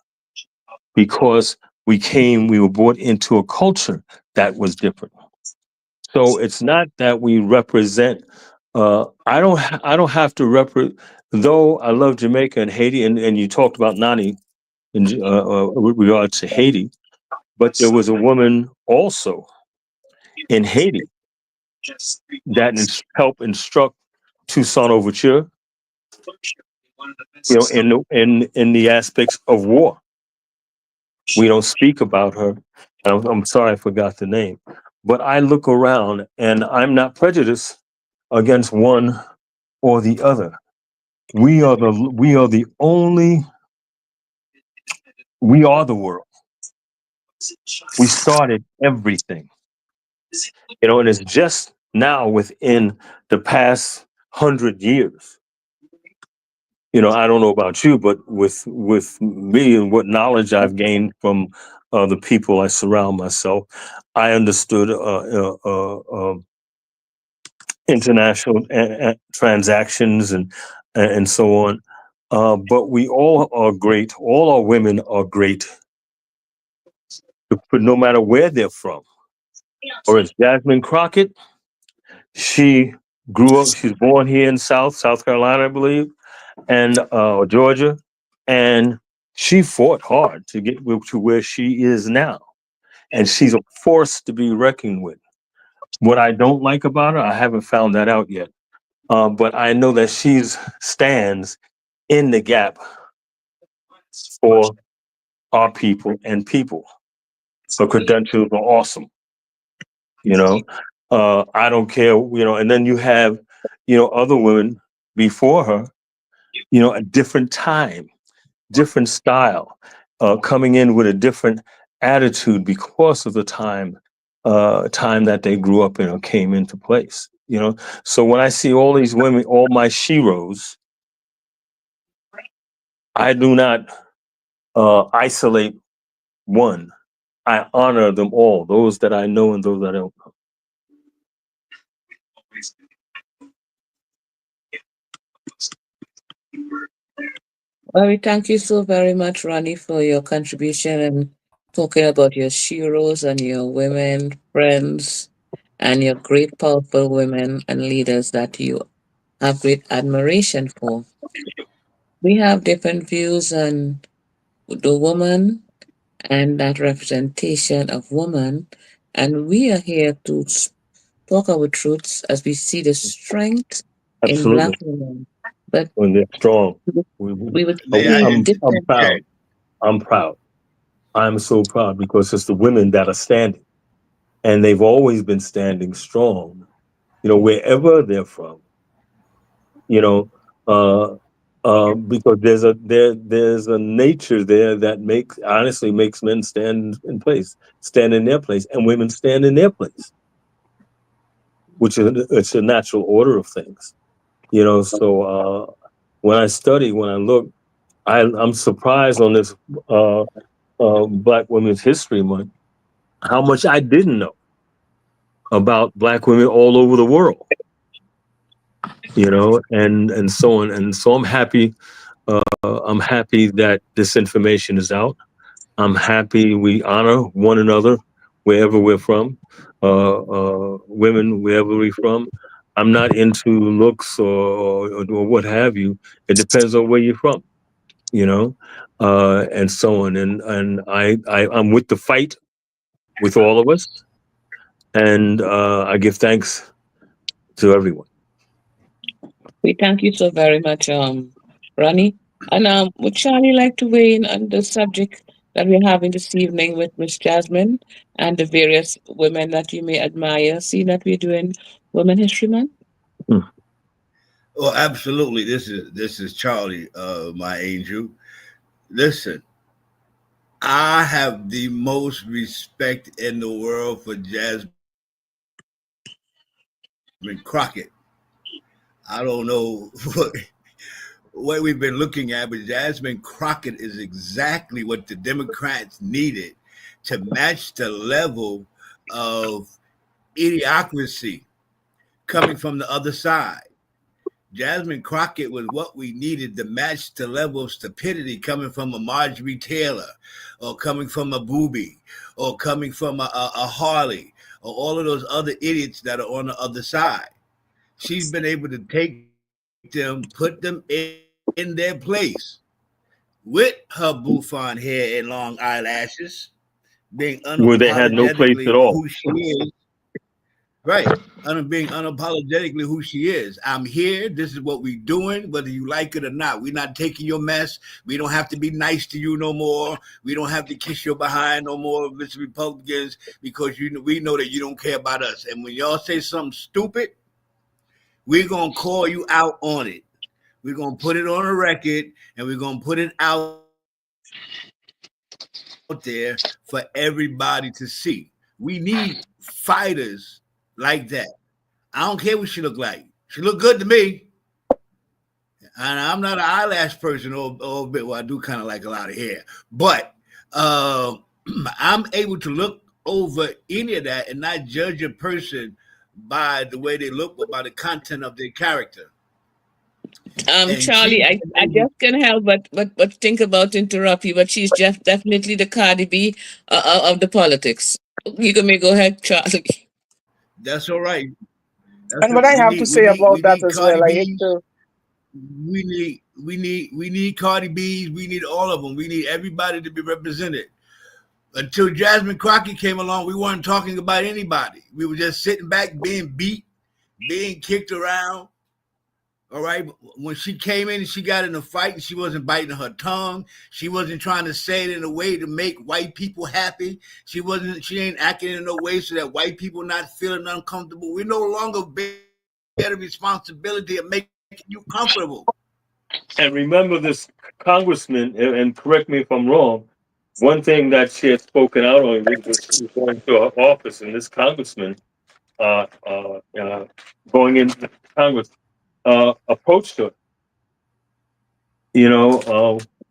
because we were brought into a culture that was different. So it's not that we represent. I don't have to represent. Though I love Jamaica and Haiti, and you talked about Nani with regard to Haiti, but there was a woman also in Haiti that helped instruct Toussaint Overture, in the aspects of war. We don't speak about her. I'm sorry I forgot the name, but I look around and I'm not prejudiced against one or the other. We are the only we are the world. We started everything, and it's just now within the past 100 years. I don't know about you, but with me and what knowledge I've gained from the people I surround myself, I understood international transactions and so on. But we all are great. All our women are great, but no matter where they're from. Or as Jasmine Crockett, she grew up. She's born here in South Carolina, I believe, and Georgia, and she fought hard to get to where she is now, and she's a force to be reckoned with. What I don't like about her, I haven't found that out yet, but I know that she's stands in the gap for our people and people. Her credentials are awesome. You know, I don't care. And then you have other women before her. A different time, different style, coming in with a different attitude because of the time that they grew up in or came into place. So when I see all these women, all my sheroes, I do not isolate one. I honor them all, those that I know and those that I don't know. Well, we thank you so very much, Ronnie, for your contribution and talking about your heroes and your women friends and your great, powerful women and leaders that you have great admiration for. We have different views on the woman and that representation of woman, and we are here to talk our truths as we see the strength in Black Absolutely, women. But when they're strong. we would May I see I'm different. proud. I'm proud. I'm so proud because it's the women that are standing, and they've always been standing strong. Wherever they're from. You know, uh, because there's a nature there that makes men stand in their place, and women stand in their place. which is it's a natural order of things. So when I study, when I look, I'm surprised on this uh, Black Women's History Month how much I didn't know about Black women all over the world. And so on. And so I'm happy. I'm happy that this information is out. I'm happy we honor one another wherever we're from, women wherever we're from. I'm not into looks or what have you. It depends on where you're from, and so on. And I'm with the fight with all of us, and I give thanks to everyone. We thank you so very much, Ronnie. And would Charlie like to weigh in on the subject that we're having this evening with Miss Jasmine and the various women that you may admire, seeing that we're doing Women History Month? Hmm. Well, absolutely. This is Charlie, my angel. Listen, I have the most respect in the world for Jasmine Crockett. I don't know what we've been looking at, but Jasmine Crockett is exactly what the Democrats needed to match the level of idiocracy coming from the other side. Jasmine Crockett was what we needed to match the level of stupidity coming from a Marjorie Taylor or coming from a Booby or coming from a Harley or all of those other idiots that are on the other side. She's been able to take them, put them in their place with her bouffant hair and long eyelashes, being Where they had no unapologetically place at who all. she is. Right. Being unapologetically who she is. I'm here. This is what we're doing, whether you like it or not. We're not taking your mess. We don't have to be nice to you no more. We don't have to kiss your behind no more, Mr. Republicans, because we know that you don't care about us. And when y'all say something stupid, we're going to call you out on it. We're going to put it on a record and we're going to put it out there for everybody to see. We need fighters like that. I don't care what she look like. She look good to me. And I'm not an eyelash person or a bit. Well, I do kind of like a lot of hair. But I'm able to look over any of that and not judge a person by the way they look, but by the content of their character. And she's been Charlie, able. I just can't help but think about interrupt you, but she's just definitely the Cardi B of the politics. You can go ahead, Charlie. That's all right. That's And what what I we have to need. say We about that need as Cardi well, I hate B's. to. We need Cardi B's. We need all of them. We need everybody to be represented. Until Jasmine Crockett came along, we weren't talking about anybody. We were just sitting back, being beat, being kicked around. All right. When she came in and she got in a fight and she wasn't biting her tongue. She wasn't trying to say it in a way to make white people happy. She ain't acting in no way so that white people not feeling uncomfortable. We no longer bear the responsibility of making you comfortable. And remember this congressman, and correct me if I'm wrong, one thing that she had spoken out on was going to her office, and this congressman, uh, uh, uh, going into Congress, approached her,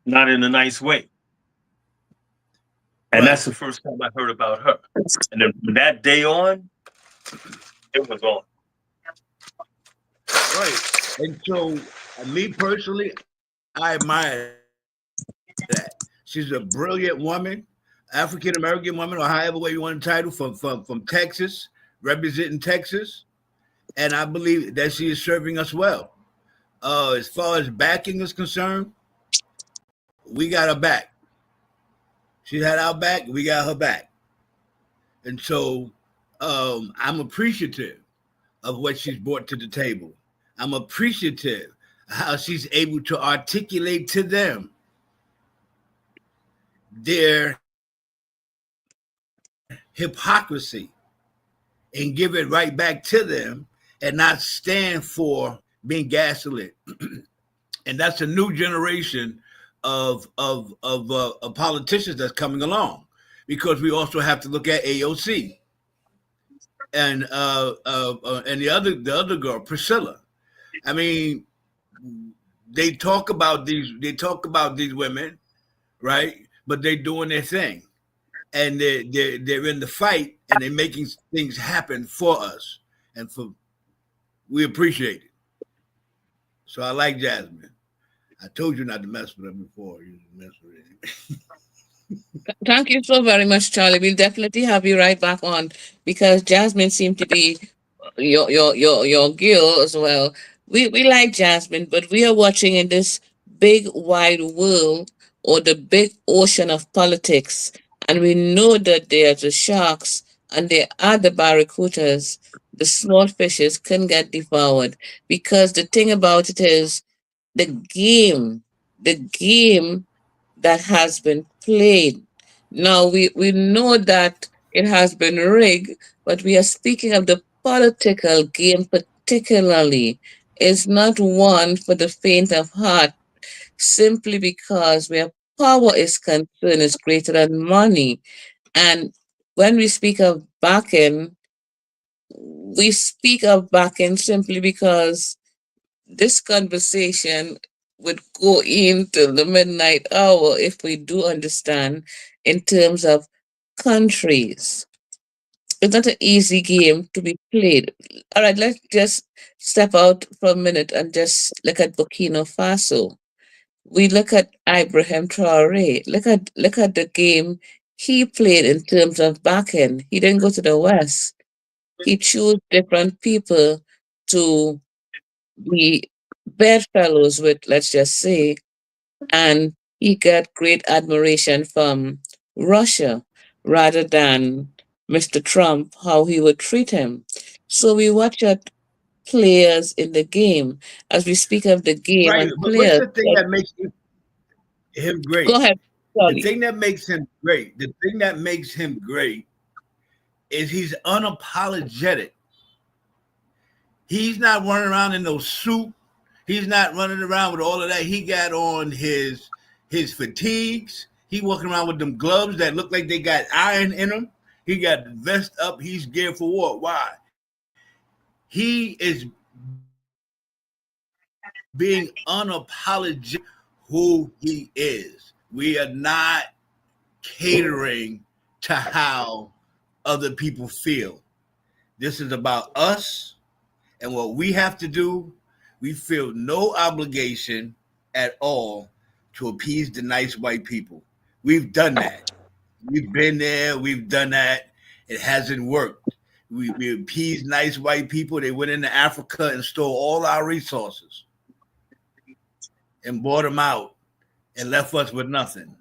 not in a nice way. And Right. that's the first time I heard about her. And then from that day on, it was on. Right. And so, me personally, I admire that. She's a brilliant woman, African American woman, or however way you want to title, from Texas, representing Texas, and I believe that she is serving us well. As far as backing is concerned, we got her back. She had our back, we got her back, and so I'm appreciative of what she's brought to the table. I'm appreciative how she's able to articulate to them their hypocrisy and give it right back to them and not stand for being gaslit. And that's a new generation of politicians that's coming along because we also have to look at AOC. and the other girl, Priscilla. I mean, they talk about these women, right? But they're doing their thing, and they're in the fight, and they're making things happen for us, and for we appreciate it. So I like Jasmine. I told you not to mess with her before. You mess with her. Thank you so very much, Charlie. We'll definitely have you right back on because Jasmine seemed to be your girl as well. We like Jasmine, but we are watching in this big wide world or the big ocean of politics, and we know that they are the sharks and they are the barracudas. The small fishes can get devoured because the thing about it is the the game that has been played. Now we know that it has been rigged, but we are speaking of the political game particularly. Is not one for the faint of heart, simply because where power is concerned is greater than money. And when we speak of backing, we speak of backing simply because this conversation would go into the midnight hour if we do understand in terms of countries. It's not an easy game to be played. All right, let's just step out for a minute and just look at Burkina Faso. We look at Ibrahim Traore. Look at the game he played in terms of backing. He didn't go to the West. He chose different people to be bedfellows with, let's just say, and he got great admiration from Russia rather than Mr. Trump, how he would treat him. So we watch at players in the game as we speak of the game Right. and But what's players. the thing that makes him Go great? ahead, The sorry. thing that makes him great. The thing that makes him great is he's unapologetic. He's not running around in no suit. He's not running around with all of that. He got on his fatigues. He walking around with them gloves that look like they got iron in them. He got the vest up. He's geared for war. Why? He is being unapologetic who he is. We are not catering to how other people feel. This is about us and what we have to do. We feel no obligation at all to appease the nice white people. We've done that. We've been there. We've done that. It hasn't worked. We appeased nice white people. They went into Africa and stole all our resources and bought them out and left us with nothing,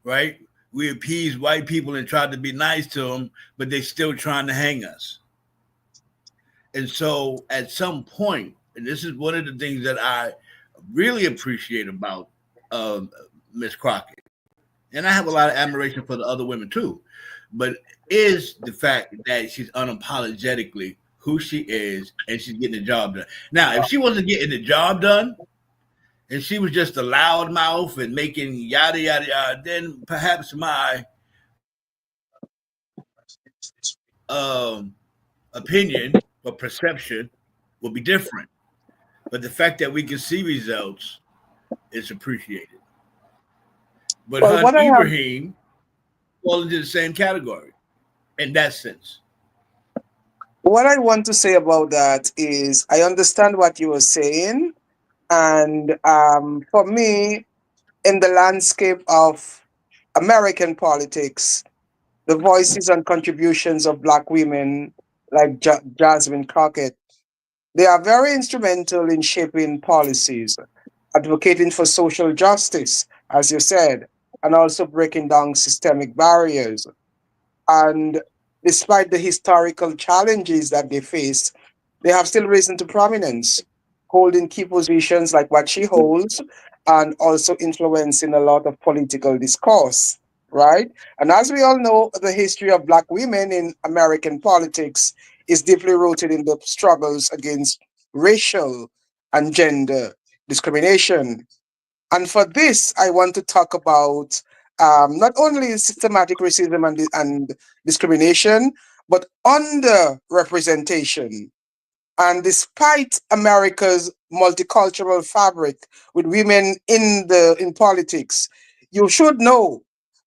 right? We appeased white people and tried to be nice to them, but they're still trying to hang us. And so at some point, and this is one of the things that I really appreciate about um, Miss Crockett, and I have a lot of admiration for the other women too, but is the fact that she's unapologetically who she is and she's getting the job done. Now, if she wasn't getting the job done and she was just a loudmouth and making yada yada yada, then perhaps my opinion or perception will be different. But the fact that we can see results is appreciated. But Well, her and Ibrahim fall into the same category in that sense. what I want to say about that is I understand what you were saying, and for me, in the landscape of American politics, the voices and contributions of Black women like Jasmine Crockett, they are very instrumental in shaping policies, advocating for social justice, as you said, and also breaking down systemic barriers. And despite the historical challenges that they face, they have still risen to prominence, holding key positions like what she holds, and also influencing a lot of political discourse, right? And as we all know, the history of Black women in American politics is deeply rooted in the struggles against racial and gender discrimination. And for this, I want to talk about not only systematic racism and discrimination, but underrepresentation. And despite America's multicultural fabric with women in politics, you should know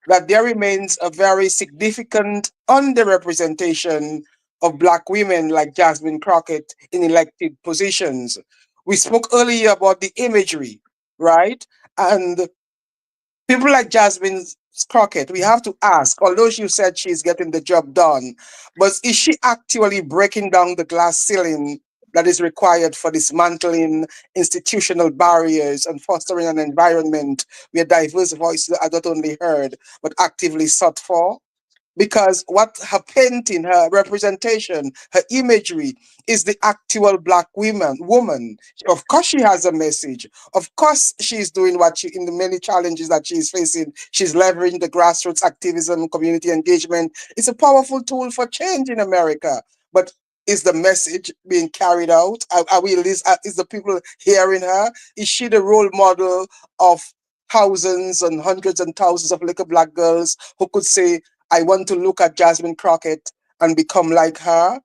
that there remains a very significant underrepresentation of black women like Jasmine Crockett in elected positions. We spoke earlier about the imagery, right? And people like Jasmine Crockett, we have to ask, although she said she's getting the job done, but is she actually breaking down the glass ceiling that is required for dismantling institutional barriers and fostering an environment where diverse voices are not only heard, but actively sought for? Because what her painting, her representation, her imagery is the actual black woman. Of course, she has a message. Of course, she's doing what she in the many challenges that she's facing. She's leveraging the grassroots activism, community engagement. It's a powerful tool for change in America. But is the message being carried out? Are we is the people hearing her? Is she the role model of thousands and hundreds and thousands of little black girls who could say, I want to look at Jasmine Crockett and become like her?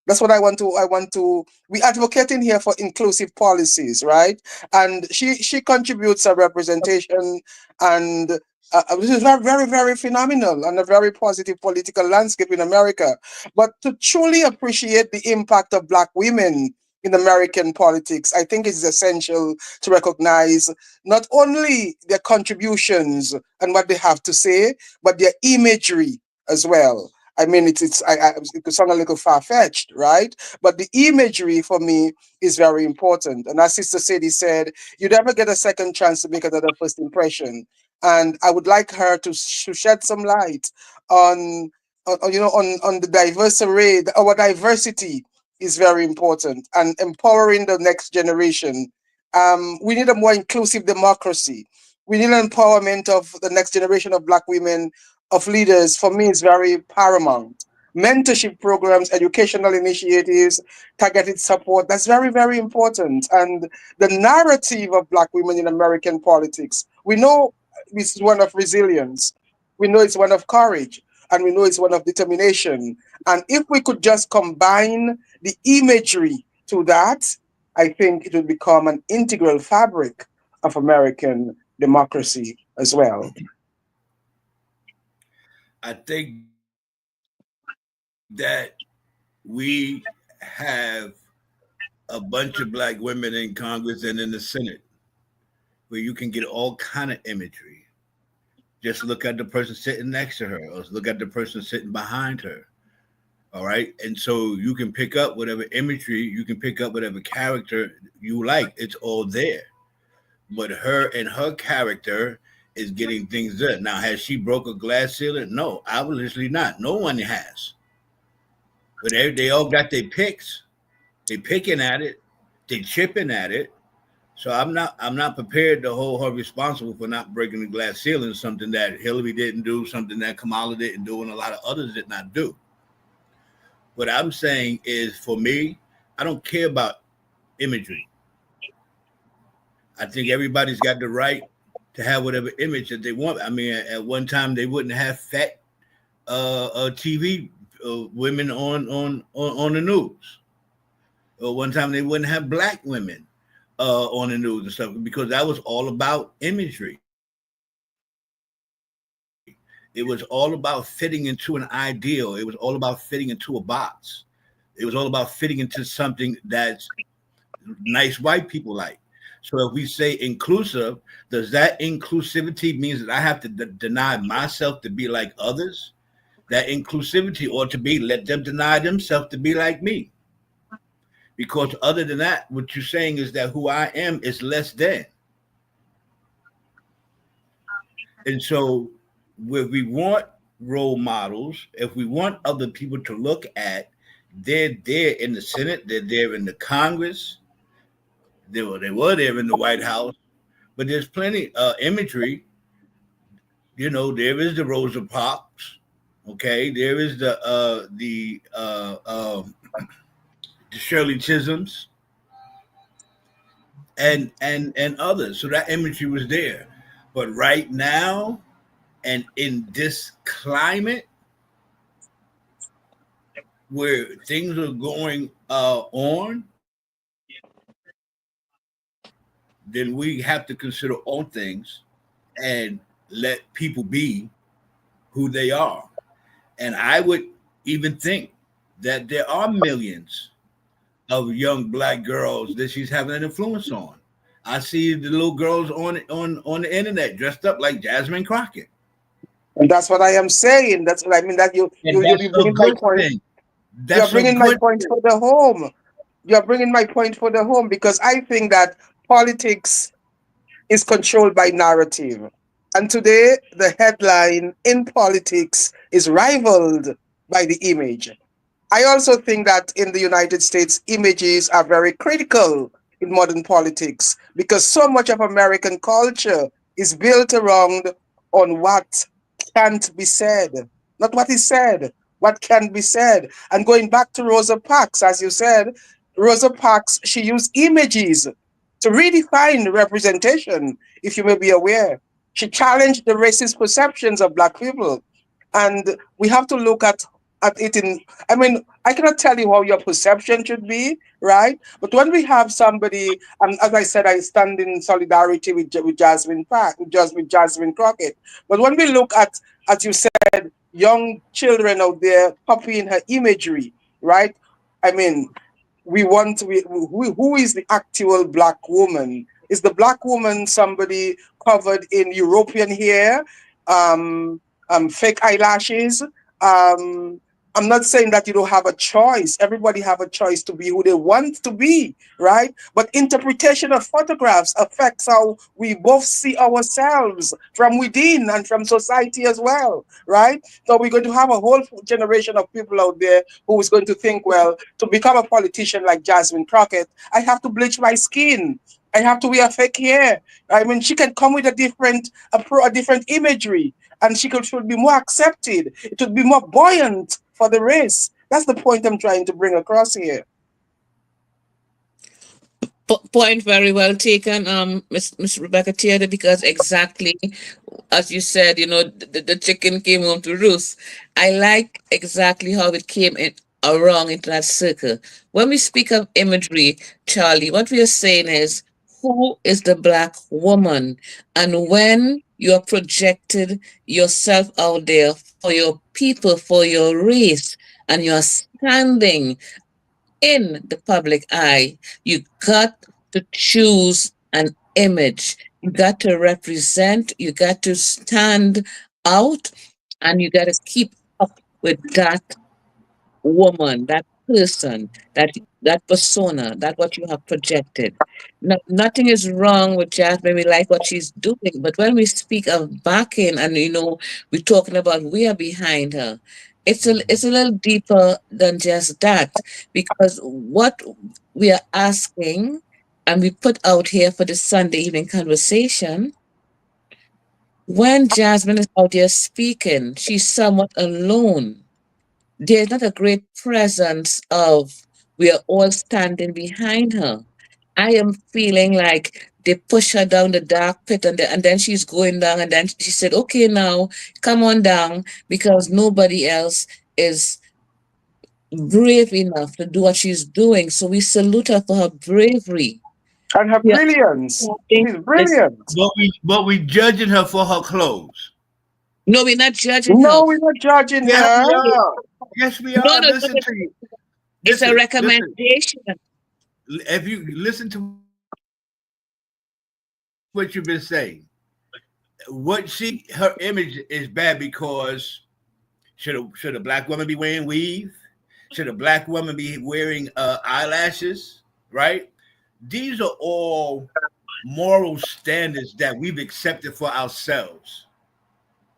That's what I want to we advocating here for inclusive policies, right? And she contributes a representation, and this is very, very, very phenomenal and a very positive political landscape in America. But to truly appreciate the impact of black women in American politics, I think it is essential to recognize not only their contributions and what they have to say, but their imagery as well. I mean, it could sound a little far fetched, right? But the imagery for me is very important. And as Sister Sadie said, you never get a second chance to make another first impression. And I would like her to shed some light on, on the diverse array. Our diversity is very important, and empowering the next generation. We need a more inclusive democracy. We need an empowerment of the next generation of Black women, of leaders. For me, is very paramount. Mentorship programs, educational initiatives, targeted support, that's very, very important. And the narrative of Black women in American politics, we know this is one of resilience, we know it's one of courage, and we know it's one of determination. And if we could just combine the imagery to that, I think it would become an integral fabric of American democracy as well. I think that we have a bunch of black women in Congress and in the Senate where you can get all kind of imagery. Just look at the person sitting next to her, or look at the person sitting behind her. All right. And so you can pick up whatever imagery, you can pick up whatever character you like. It's all there. But her and her character is getting things done. Now, has she broke a glass ceiling? No, obviously not. No one has. But they all got their picks. They picking at it. They chipping at it. So I'm not prepared to hold her responsible for not breaking the glass ceiling, something that Hillary didn't do, something that Kamala didn't do, and a lot of others did not do. What I'm saying is, for me, I don't care about imagery. I think everybody's got the right to have whatever image that they want. I mean, at one time they wouldn't have fat TV women on the news. Or one time they wouldn't have black women on the news and stuff because that was all about imagery. It was all about fitting into an ideal. It was all about fitting into a box. It was all about fitting into something that's nice white people like. So if we say inclusive, does that inclusivity means that I have to deny myself to be like others? That inclusivity ought to be let them deny themselves to be like me. Because other than that, what you're saying is that who I am is less than. And so if we want role models, if we want other people to look at, they're there in the Senate, they're there in the Congress, they were there in the White House, but there's plenty imagery. There is the Rosa Parks, okay, there is the Shirley Chisholms, and others. So that imagery was there. But right now, and in this climate, where things are going on, then we have to consider all things and let people be who they are. And I would even think that there are millions of young black girls that she's having an influence on. I see the little girls on the internet dressed up like Jasmine Crockett, And that's what I am saying. That's what I mean. That and you'll that's be a bringing my good point. thing. You're That's a bringing my good point thing. for the home. You're bringing my point for the home because I think that politics is controlled by narrative. And today, the headline in politics is rivaled by the image. I also think that in the United States, images are very critical in modern politics because so much of American culture is built around on what can't be said, not what is said, what can be said. And going back to Rosa Parks, as you said, Rosa Parks, she used images to redefine representation, if you may be aware. She challenged the racist perceptions of Black people. And we have to look at it in, I mean, I cannot tell you how your perception should be, right? But when we have somebody, and as I said, I stand in solidarity with Jasmine Park, just with Jasmine Crockett. But when we look at, as you said, young children out there copying her imagery, right? I mean, who is the actual black woman? Is the black woman somebody covered in European hair, um, fake eyelashes? Um, I'm not saying that you don't have a choice. Everybody have a choice to be who they want to be, right? But interpretation of photographs affects how we both see ourselves from within and from society as well, right? So we're going to have a whole generation of people out there who is going to think, well, to become a politician like Jasmine Crockett, I have to bleach my skin. I have to wear fake hair. I mean, she can come with a different imagery, and should be more accepted. It would be more buoyant for the race. That's the point I'm trying to bring across here. Point very well taken, Miss Rebecca Tiede, because exactly as you said, the chicken came home to roost. I like exactly how it came in around into that circle. When we speak of imagery, Charlie, what we are saying is who is the black woman? And when you are projected yourself out there for your people, for your race, and you are standing in the public eye, you got to choose an image. You got to represent, you got to stand out, and you got to keep up with that woman, that person, that persona, that what you have projected. No, nothing is wrong with Jasmine. We like what she's doing, but when we speak of backing, and we're talking about we are behind her. It's a little deeper than just that, because what we are asking and we put out here for the Sunday evening conversation, when Jasmine is out there speaking, she's somewhat alone. There's not a great presence of we are all standing behind her. I am feeling like they push her down the dark pit, and then she's going down, and then she said, okay, now come on down, because nobody else is brave enough to do what she's doing. So we salute her for her bravery. And her Yeah. brilliance. She's It's, brilliant. But we judging her for her clothes. no, we're not judging her. No, we're not judging Yes, her. we are. Yes, we No, are. no, Listen to you. it's a Listen. recommendation. If you listen to what you've been saying, her image is bad because should a black woman be wearing weave? Should a black woman be wearing eyelashes? Right? These are all moral standards that we've accepted for ourselves.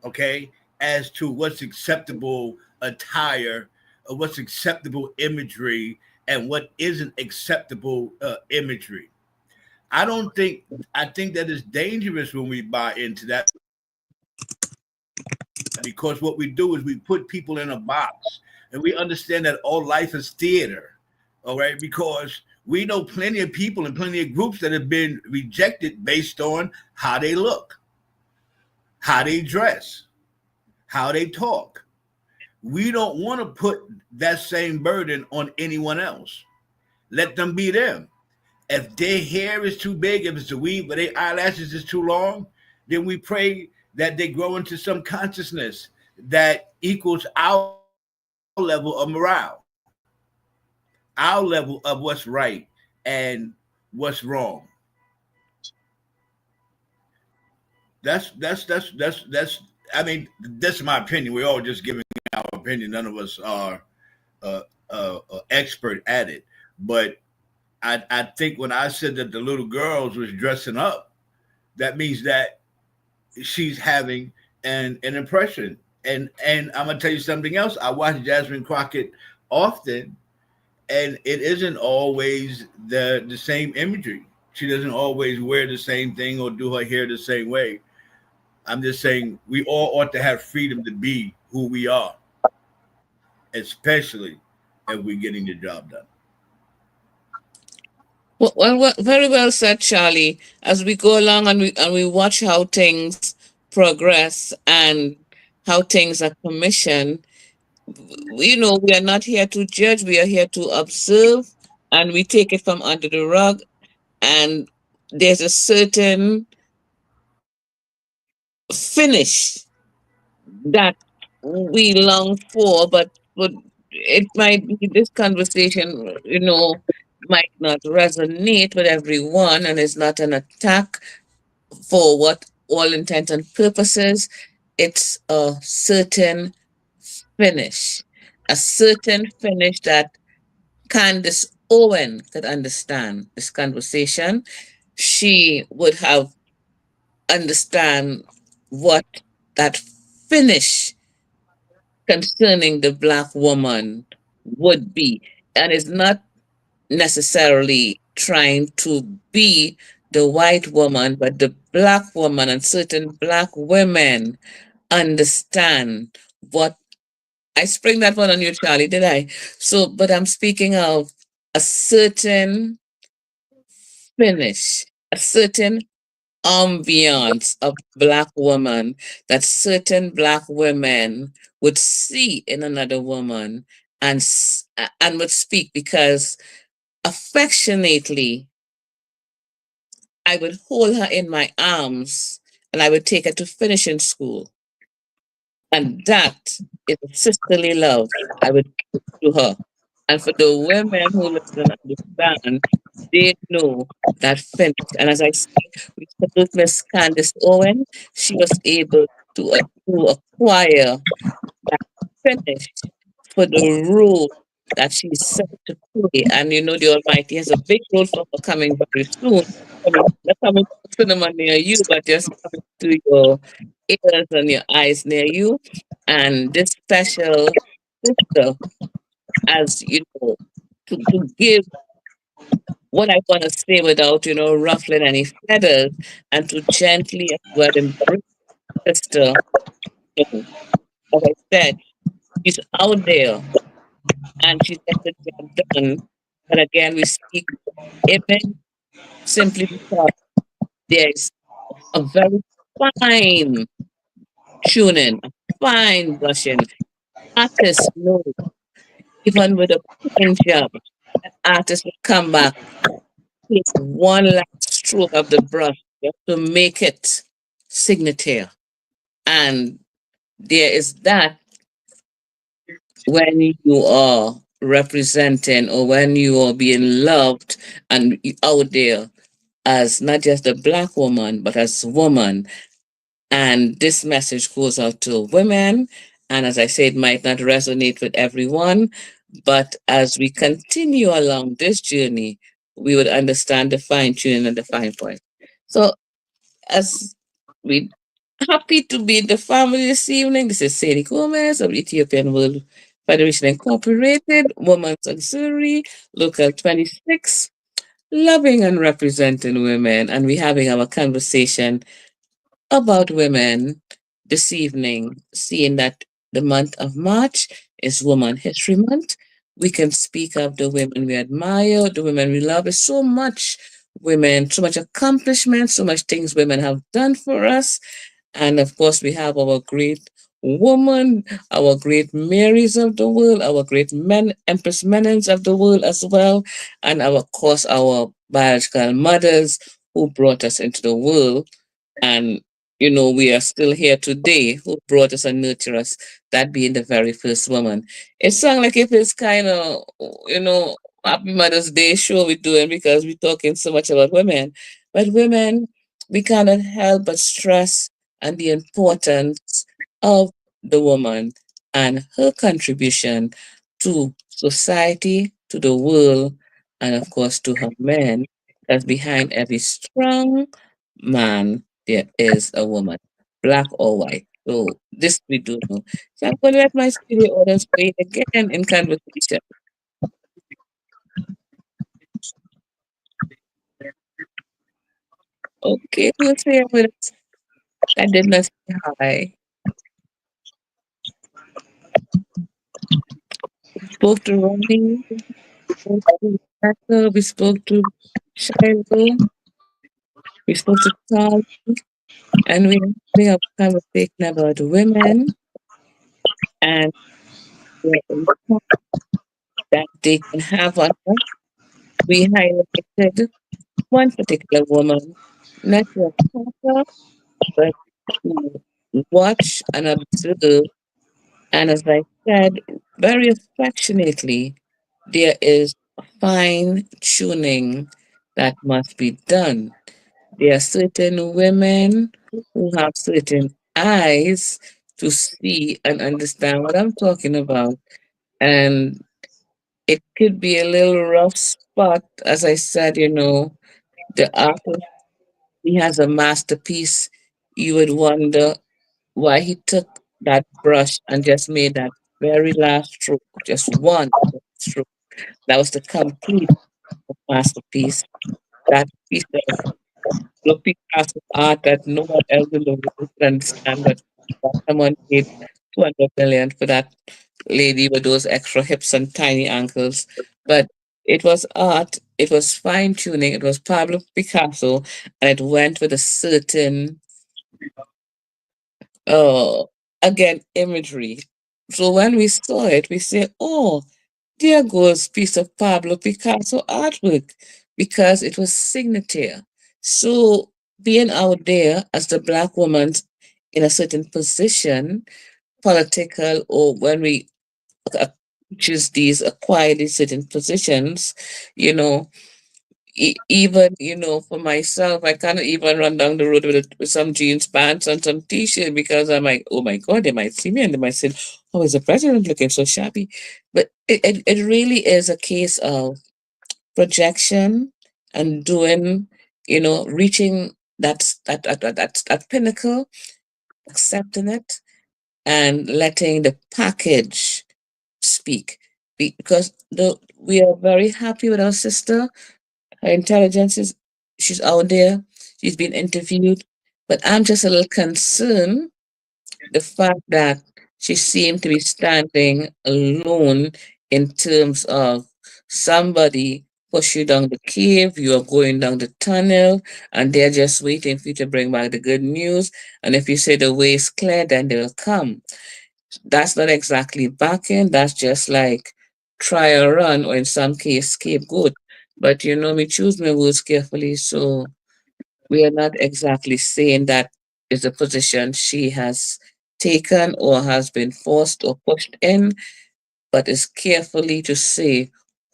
Okay, as to what's acceptable attire, what's acceptable imagery, and what isn't acceptable imagery. I don't think I think that is dangerous when we buy into that, because what we do is we put people in a box, and we understand that all life is theater. All right, because we know plenty of people and plenty of groups that have been rejected based on how they look, how they dress, how they talk. We don't want to put that same burden on anyone else. Let them be them. If their hair is too big, if it's a weave, but their eyelashes is too long, then we pray that they grow into some consciousness that equals our level of morale, our level of what's right and what's wrong. That's. I mean, that's my opinion. We're all just giving our opinion. None of us are expert at it. But I think when I said that the little girls was dressing up, that means that she's having an impression. And I'm gonna tell you something else. I watch Jasmine Crockett often, and it isn't always the same imagery. She doesn't always wear the same thing or do her hair the same way. I'm just saying we all ought to have freedom to be who we are, especially if we're getting the job done. Very well said, Charlie. As we go along and we watch how things progress and how things are commissioned, we are not here to judge. We are here to observe, and we take it from under the rug. And there's a certain finish that we long for, but it might be this conversation, might not resonate with everyone, and it's not an attack for what all intent and purposes. It's a certain finish, a certain finish that Candace Owen could understand this conversation. She would have understand what that finish concerning the black woman would be. And it's not necessarily trying to be the white woman, but the black woman, and certain black women understand what I spring that one on you, Charlie, did I? So, but I'm speaking of a certain finish, a certain ambiance of black woman that certain black women would see in another woman and would speak, because affectionately I would hold her in my arms and I would take her to finishing school, and that is a sisterly love I would give to her. And for the women who listen and understand, they know that finish. And as I say, we salute Miss Candice Owen. She was able to acquire that finish for the role that she's set to play. And the Almighty has a big role for her coming very soon. Not coming to cinema near you, but just coming to your ears and your eyes near you. And this special sister, as to give what I want to say without, ruffling any feathers, and to gently as well embrace sister. As I said, she's out there and she's getting the job done. But again, we speak image simply because there's a very fine tuning, a fine brushing. Artists know, even with a paint job, artists will come back, take one last stroke of the brush just to make it signature. And there is that when you are representing, or when you are being loved and out there as not just a black woman, but as a woman. And this message goes out to women. And as I said, it might not resonate with everyone, but as we continue along this journey, we would understand the fine tuning and the fine point. So, as we happy to be in the family this evening, this is Sadie Gomez of Ethiopian World Federation Incorporated, Women's Auxiliary, Local 26, loving and representing women. And we're having our conversation about women this evening, seeing that the month of March is Woman History Month. We can speak of the women we admire, the women we love. There's so much women, so much accomplishment, so much things women have done for us. And of course, we have our great woman, our great Marys of the world, our great men, Empress Menens of the world as well, and our, of course, our biological mothers who brought us into the world. And, we are still here today, who brought us and nurtured us, that being the very first woman. It sounds like if it's kind of, Happy Mother's Day show we're doing because we're talking so much about women. But women, we cannot help but stress and the importance of the woman and her contribution to society, to the world, and of course to her men. Because behind every strong man, there is a woman, black or white. So this we do know. So I'm going to let my studio audience play it again in conversation. Okay, who's here with us? I did not say hi. Spoke to Ronnie, spoke to Rebecca, we spoke to Shiloh, we spoke to Carl, and we have a conversation about women and their impact that they can have on us. We highlighted one particular woman, not to attack her, but to watch and observe. And as I said very affectionately, there is fine tuning that must be done. There are certain women who have certain eyes to see and understand what I'm talking about. And it could be a little rough spot. As I said, the artist, he has a masterpiece. You would wonder why he took that brush and just made that very last stroke, just one stroke. That was the complete masterpiece. That piece of Picasso art that no one else in the world could understand, but someone paid 200 million for that lady with those extra hips and tiny ankles. But it was art, it was fine tuning, it was Pablo Picasso, and it went with a certain, uh, again, imagery. So when we saw it, we say, oh, there goes piece of Pablo Picasso artwork because it was signature. So being out there as the black woman in a certain position, political, or when we choose these, acquire these certain positions, you know, even, for myself, I cannot even run down the road with some jeans pants and some t-shirt because I'm like, oh my God, they might see me and they might say, oh, is the president looking so shabby? But it really is a case of projection and doing, reaching that pinnacle, accepting it, and letting the package speak. Because we are very happy with our sister. Her intelligence is, she's out there, she's been interviewed, but I'm just a little concerned the fact that she seemed to be standing alone in terms of somebody push you down the cave, you are going down the tunnel, and they're just waiting for you to bring back the good news. And if you say the way is clear, then they'll come. That's not exactly backing, that's just like try a run, or in some case, scapegoat. But me choose my words carefully, so we are not exactly saying that is a position she has taken or has been forced or pushed in, but is carefully to say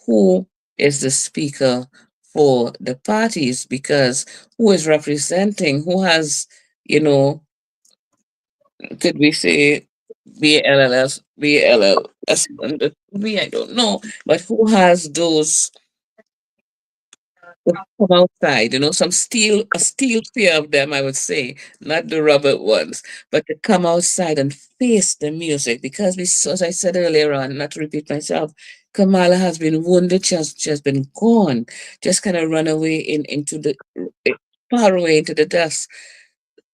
who is the speaker for the parties, because who is representing, who has, you know, could we say BLLS, BLLS under me, I don't know, but who has those come outside, some a steel pair of them, I would say, not the rubber ones, but to come outside and face the music. Because as I said earlier on, not to repeat myself, Kamala has been wounded, she has been gone, just kind of run away into the far away into the dust.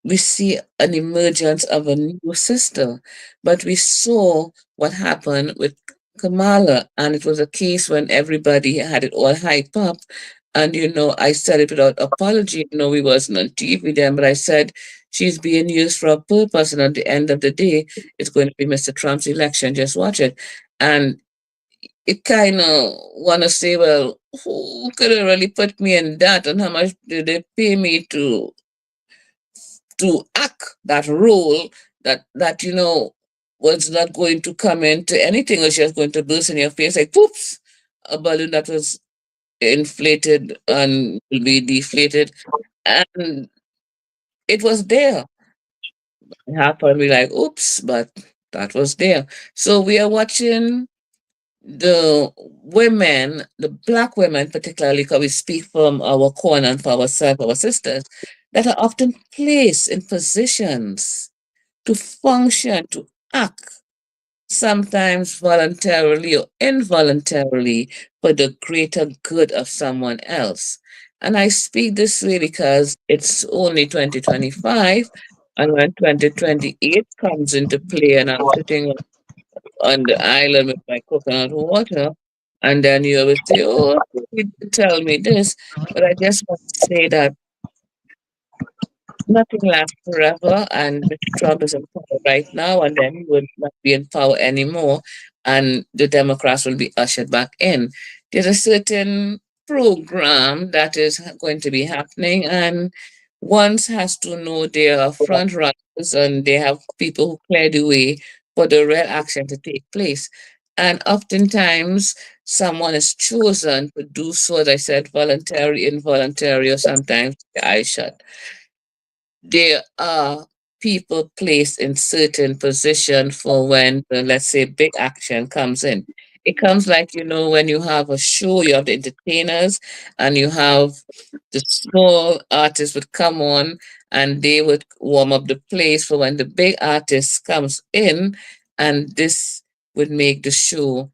We see an emergence of a new sister, but we saw what happened with Kamala, and it was a case when everybody had it all hyped up. And I said it without apology. We wasn't on TV then, but I said She's being used for a purpose, and at the end of the day, it's going to be Mr. Trump's election. Just watch it. And it kind of want to say, well, who could have really put me in that, and how much did they pay me to act that role that was not going to come into anything, or just going to burst in your face like poops, a balloon that was inflated and will be deflated, and it was there. It happened. We like, oops, but that was there. So we are watching the women, the black women particularly, because we speak from our corner and for ourselves, our sisters, that are often placed in positions to function, to act, sometimes voluntarily or involuntarily, for the greater good of someone else. And I speak this way because it's only 2025, and when 2028 comes into play, and I'm sitting on the island with my coconut water, and then you will say, oh, you did tell me this. But I just want to say that nothing lasts forever, and Mr. Trump is in power right now, and then he will not be in power anymore, and the Democrats will be ushered back in. There's a certain program that is going to be happening, and one has to know they are front runners and they have people who clear the way for the real action to take place. And oftentimes, someone is chosen to do so, as I said, voluntary, involuntary, or sometimes the eyes shut. There are people placed in certain position for when let's say big action comes in. It comes like, when you have a show, you have the entertainers, and you have the small artists would come on, and they would warm up the place for when the big artist comes in, and this would make the show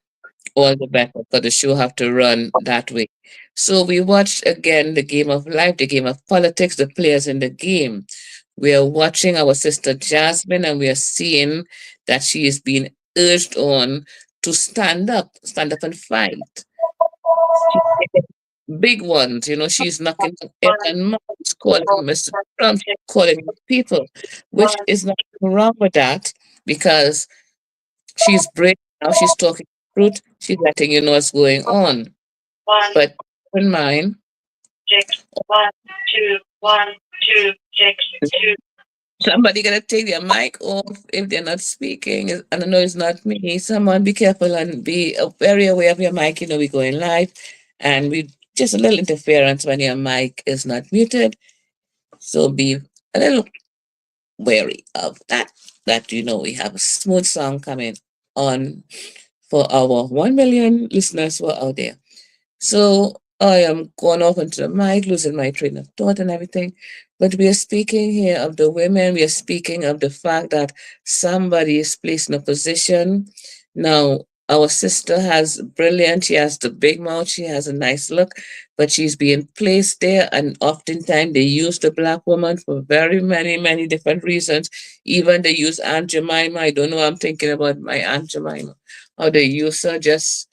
all the better, because the show have to run that way. So we watched again the game of life, the game of politics, the players in the game. We are watching our sister Jasmine, and we are seeing that she is being urged on to stand up and fight. She's taking big ones, she's knocking on Elon Musk, calling Mr. Trump, she's calling people, which is not wrong with that, because she's brave now, she's talking truth, she's letting you know what's going on. But keep in mind, somebody gonna take their mic off if they're not speaking. And I know it's not me. Someone be careful and be very aware of your mic. We're going live, and we just a little interference when your mic is not muted. So be a little wary of that. That we have a smooth song coming on for our 1 million listeners who are out there. So I am going off into the mic, losing my train of thought and everything. But we are speaking here of the women. We are speaking of the fact that somebody is placed in a position. Now, our sister has brilliant, she has the big mouth, she has a nice look, but she's being placed there. And oftentimes they use the black woman for very many, many different reasons. Even they use Aunt Jemima. I don't know, I'm thinking about my Aunt Jemima. How they use her just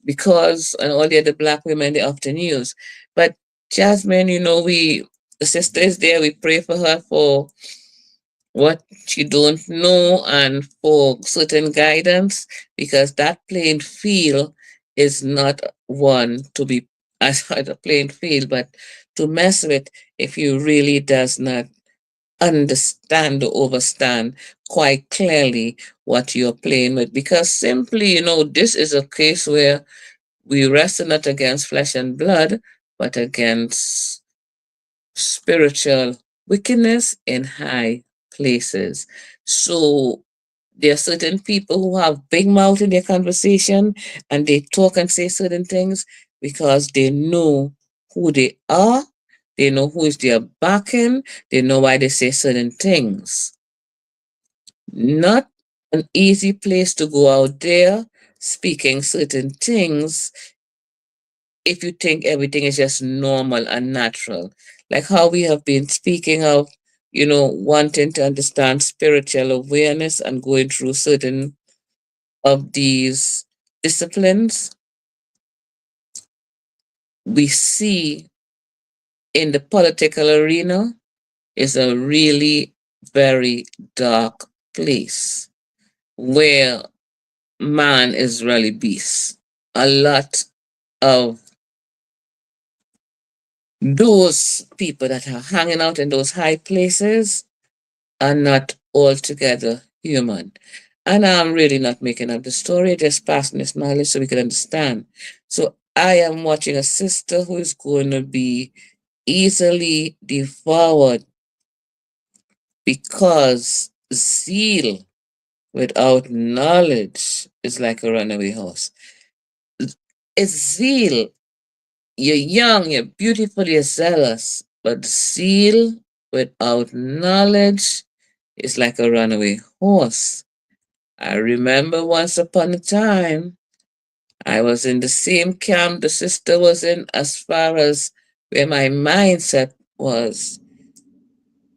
because, and all the other black women they often use. But Jasmine, the sister is there, we pray for her for what she don't know and for certain guidance, because that playing field is not one to be as a playing field, but to mess with if you really does not understand or overstand quite clearly what you're playing with. Because simply, this is a case where we wrestle not against flesh and blood, but against spiritual wickedness in high places. So there are certain people who have big mouth in their conversation, and they talk and say certain things because they know who they are, they know who is their backing, they know why they say certain things. Not an easy place to go out there speaking certain things if you think everything is just normal and natural. Like how we have been speaking of, wanting to understand spiritual awareness and going through certain of these disciplines, we see in the political arena is a really very dark place where man is really beast. A lot of those people that are hanging out in those high places are not altogether human. And I'm really not making up the story, just passing this knowledge so we can understand. So I am watching a sister who is going to be easily devoured because zeal without knowledge is like a runaway horse. It's zeal. You're young, you're beautiful, you're zealous, but zeal without knowledge is like a runaway horse. I remember once upon a time, I was in the same camp the sister was in, as far as where my mindset was.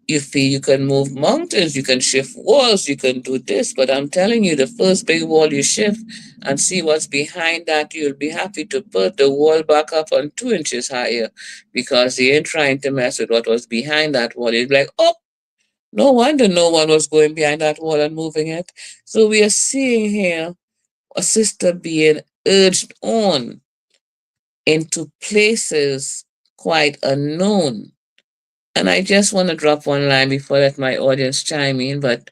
You feel you can move mountains, you can shift walls, you can do this, but I'm telling you, the first big wall you shift and see what's behind that, you'll be happy to put the wall back up on 2 inches higher because you ain't trying to mess with what was behind that wall. You'd be like, oh, no wonder no one was going behind that wall and moving it. So we are seeing here a sister being urged on into places quite unknown. And I just want to drop one line before I let my audience chime in, but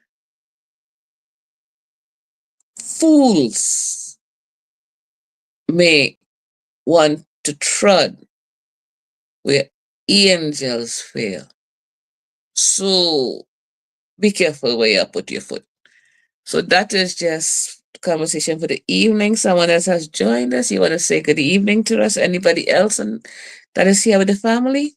fools may want to tread where angels fail. So be careful where you put your foot. So that is just conversation for the evening. Someone else has joined us. You want to say good evening to us? Anybody else that is here with the family?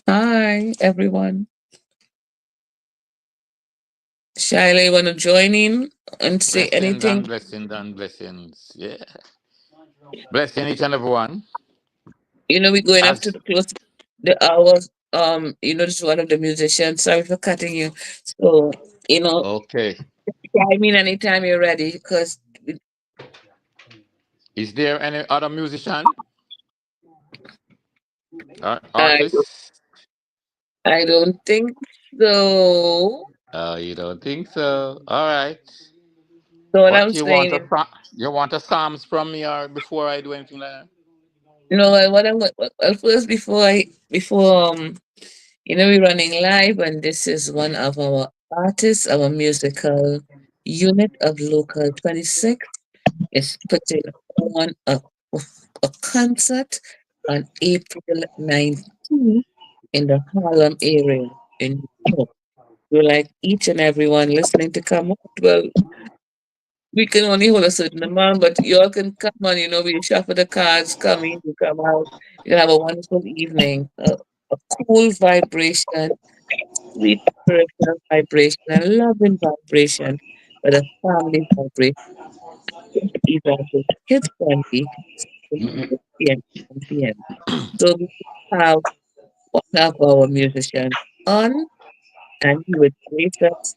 Hi, everyone. Shaila, you want to join in and say Blessings anything? and blessings and blessings. Yeah. Blessing each and every one. We're going up to As the close to the hours. This is one of the musicians. Sorry for cutting you. So, you know, okay. I mean, anytime you're ready, because Is there any other musician or I, artist? I don't think so. You don't think so? All right. So what I'm What you want saying a is, you want a psalms from me or before I do anything like that? what I'm well, first before we're running live, and this is one of our artists, our musical unit of Local 26 is putting on a concert on April 19th in the Harlem area in New York. We like each and everyone listening to come out. Well, we can only hold a certain amount, but you all can come on. We shuffle the cards, come in, you come out. You can have a wonderful evening, a cool vibration, sweet spiritual vibration, a loving vibration, but a family vibration. This event is kids friendly, from 6 p.m. to 1 p.m. So we have one of our musicians on, and he would grace us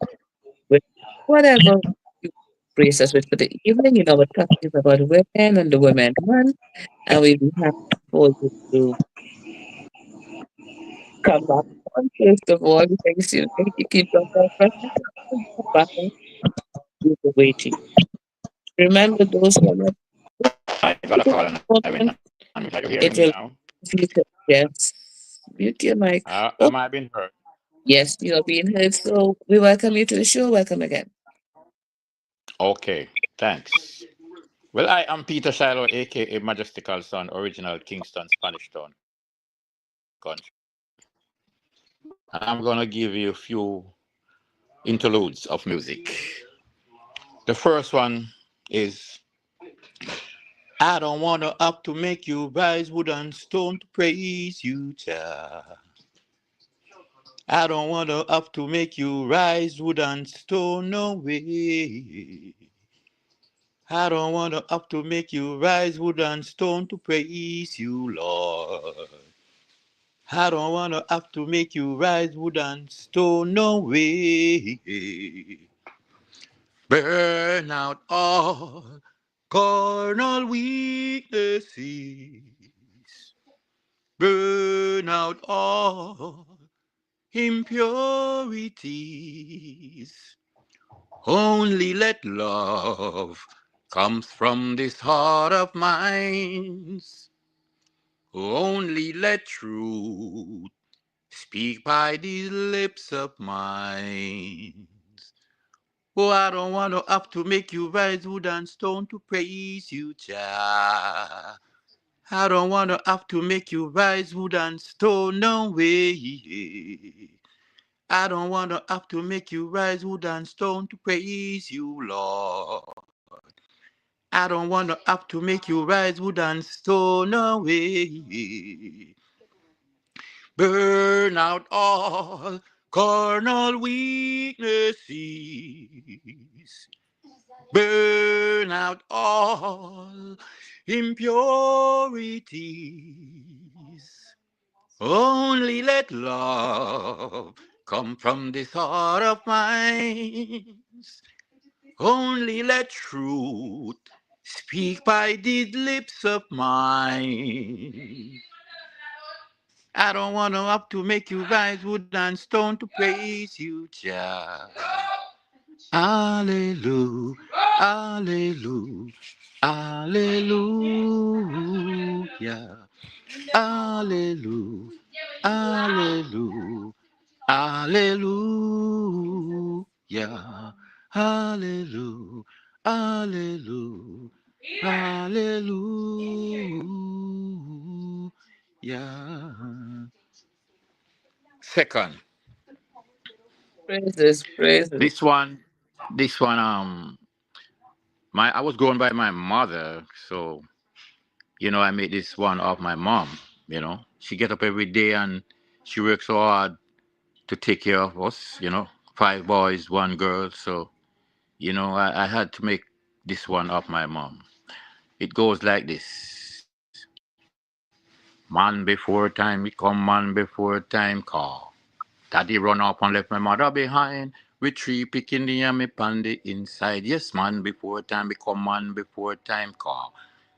with whatever you grace us with for the evening. We're talking about women and the women one, and we'll be happy for you to come back on. First of all, thanks, you keep on back on, we'll be waiting. Remember those who are not I got a call and I went on mute. Are you hearing me now? it will future. Yes. Mute your mic. Am Oh, I being heard? yes, you are being heard. So we welcome you to the show. Welcome again. Okay. Thanks. Well, I am Peter Shiloh, aka Majestical Son, original Kingston, Spanish Town country. And I'm gonna give you a few interludes of music. The first one is I don't wanna up to make you rise wood and stone to praise you, child. I don't wanna up to make you rise wood and stone, no way. I don't wanna up to make you rise wood and stone to praise you, Lord. I don't wanna have to make you rise wood and stone, no way. Burn out all carnal weaknesses. Burn out all impurities. Only let love comes from this heart of mine. Only let truth speak by these lips of mine. Oh, I don't want to have to make you rise wood and stone to praise you, Jah. I don't want to have to make you rise wood and stone, no way. I don't want to have to make you rise wood and stone to praise you, Lord. I don't want to have to make you rise wood and stone away. Burn out all carnal weaknesses. Burn out all impurities. Only let love come from this heart of mine. Only let truth speak by these lips of mine. I don't want to have to make you rise wood and stone to praise you, Jah. Hallelujah, hallelujah, hallelujah, hallelujah, hallelujah, hallelujah, hallelujah, hallelujah, hallelujah. Second, Praises, praises. this one, this one, my I was going by my mother, so I made this one of my mom. She get up every day and she works so hard to take care of us. Five boys, one girl. So I had to make this one of my mom. It goes like this: Man before time, become man before time call. Daddy run off and left my mother behind. With three picking the yummy on the inside. Yes, man before time become man before time call.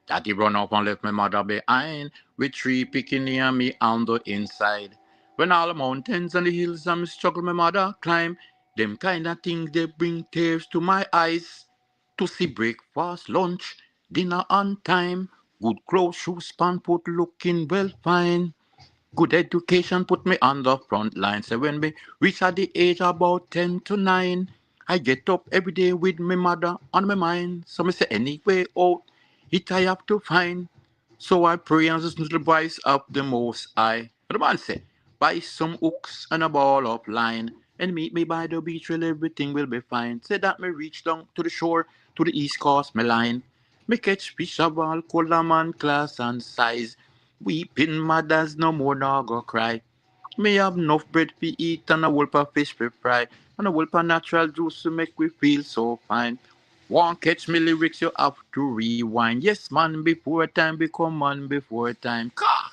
Daddy run off and left my mother behind. With three picking the yummy on the inside. When all the mountains and the hills I'm struggle my mother climb. Them kind of things they bring tears to my eyes. To see breakfast, lunch, dinner on time. Good clothes, shoes, pan put looking well fine. Good education put me on the front line. So when me reach at the age about 10 to 9, I get up every day with my mother on my mind. So me say anyway out, it I have to find. So I pray and listen to the voice of the Most High. The man say, buy some hooks and a ball of line, and meet me by the beach where everything will be fine. Say that me reach down to the shore, to the east coast, me line. Me catch fish of all color, man, class and size. Weeping mothers no more now go cry. Me have enough bread to eat and a whole of fish to fry. And a whole of natural juice to make we feel so fine. Won't catch me lyrics, you have to rewind. Yes, man, before time become man before time. Car.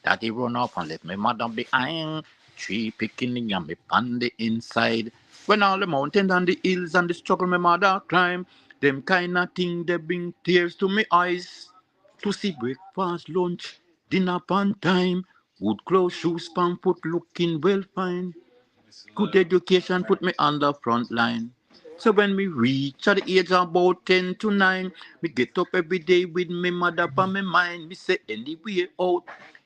Daddy run off and left my mother behind. Tree picking the yummy on the inside. When all the mountains and the hills and the struggle my mother climb, them kind of thing they bring tears to my eyes. To see breakfast, lunch, dinner pan time. Good clothes, shoes, pan foot looking well fine. Good education put me on the front line. So when me reach at the age of about 10 to 9, me get up every day with me mother on my mind. Me say anyway out,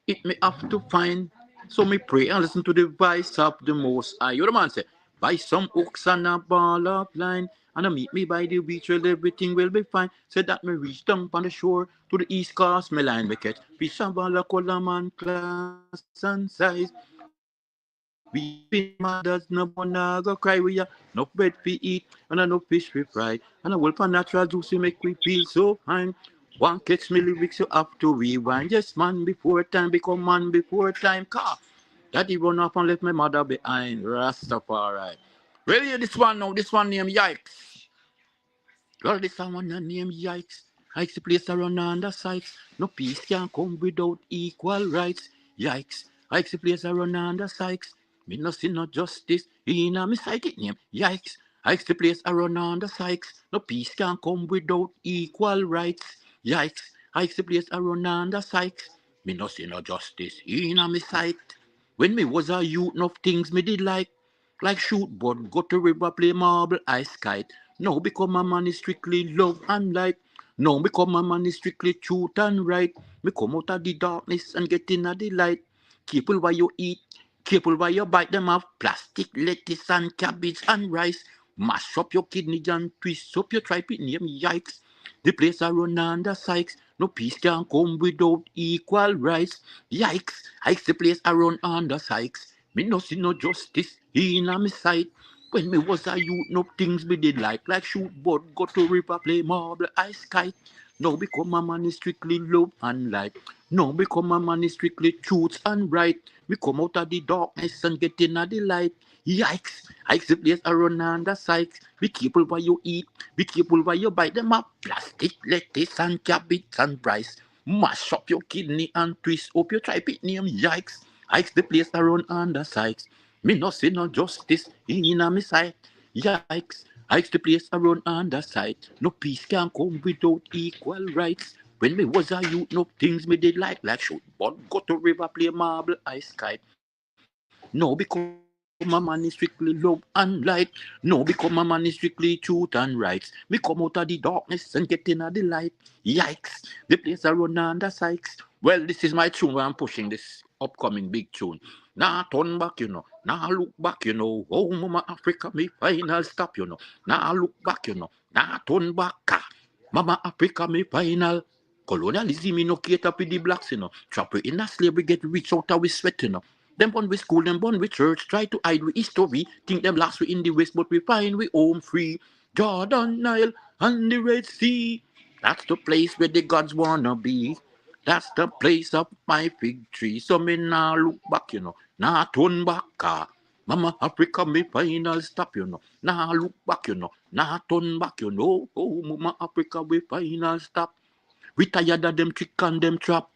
it me have to find. So me pray and listen to the voice of the Most High. You the man say, buy some hooks and a ball of line. And I meet me by the beach where everything will be fine. Say that me reach down on the shore to the east coast, me line me catch fish and ball of color man class and size. Weeping mothers no more now go cry. We have no bread we eat and no fish we fry. And a wolf of natural juice we make we feel so fine. One catch me lyrics you have to rewind. Yes, man before time become man before time. Car. Daddy run off and left my mother behind. Rastafari. Well, yeah, this one now. This one named Yikes. Well, this one one name Yikes. Yikes, the place around under sights. No peace can come without equal rights. Yikes, Yikes, the place around under sights. Me no see no justice in a me sight it name. Yikes, Yikes, the place around under sights. No peace can come without equal rights. Yikes, Yikes, the place around under sights. Me no see no justice in a me sight. When me was a youth, enough things me did like shoot but go to river play marble ice kite. Now become a man is strictly love and light. Now become a man is strictly truth and right. Me come out of the darkness and get in the light. Careful what you eat, careful what you bite them off. Plastic, lettuce and cabbage and rice. Mash up your kidneys and twist up your tripitinium. Yikes. The place I run under Sykes. No peace can come without equal rights. Yikes, Ike's the place I run under Sykes. Me no see no justice in a me sight. When me was a youth, no things me did like shoot but go to river play marble ice kite. Now become a man is strictly love and light. Now become a man is strictly truth and right. We come out of the darkness and get in the light. Yikes! Ike's the place I run under Sykes. Be careful what you eat. Be careful what you bite them up. Plastic, lettuce and cabbage and rice. Mash up your kidney and twist up your tripitinium. Yikes! Ike's the place I run under Sykes. Me no see no justice in a me sight. Yikes! Ike's the place I run under sight. No peace can come without equal rights. When me was a youth, no things me did like shoot. But go to river play marble ice kite. No, become a man is strictly love and light. No, become a man is strictly truth and rights. Me come out of the darkness and get in the light. Yikes! The place I run under Sykes. Well, this is my tune where I'm pushing this upcoming big tune. Nah, turn back, Nah, look back, Oh, Mama Africa, me final stop, Nah, look back, Nah, turn back. Mama Africa, me final. Colonialism, no cater for the blacks, Trap we in a slavery, get rich out of we sweat, Them born with school, them born with church, try to hide with history. Think them last we in the west, but we find we home free. Jordan, Nile, and the Red Sea. That's the place where the gods wanna be. That's the place of my fig tree. So me nah look back, Nah turn back, Mama Africa, me final stop, Nah look back, Nah turn back, Oh, Mama Africa, we final stop. We tired of them trick and them trap.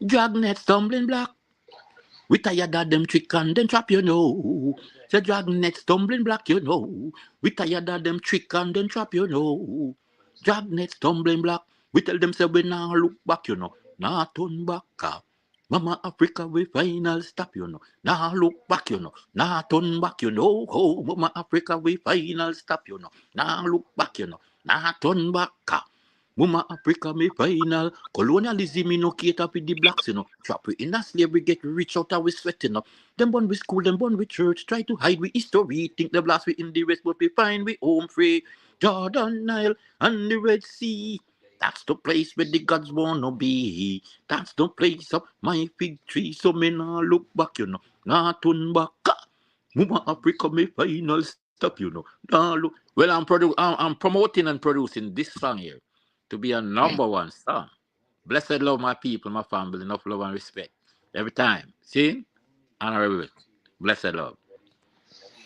Dragnet stumbling block. We tired of them trick and them trap, Say dragnet stumbling block, We tired of them trick and them trap, Dragnet stumbling block. We tell them say we now look back, Nah turn back. Mama Africa, we final stop, Nah look back, Nah turn back, Oh, Mama Africa, we final stop, Nah look back, Nah turn back. Mama Africa me final. Colonialism me no cater for the blacks, Trap we in a slavery, get rich out of we sweat, Them born with school, them born with church, try to hide we history. Think the blacks we in the west, but we find we home free. Jordan, Nile, and the Red Sea. That's the place where the gods wanna be. That's the place of my fig tree. So me nah look back, Nah turn back. Mama Africa me final stop, Nah look. Well, I'm promoting and producing this song here to be a number one song. Blessed love my people, my family, enough love and respect. Every time. See? Honorable. Blessed love.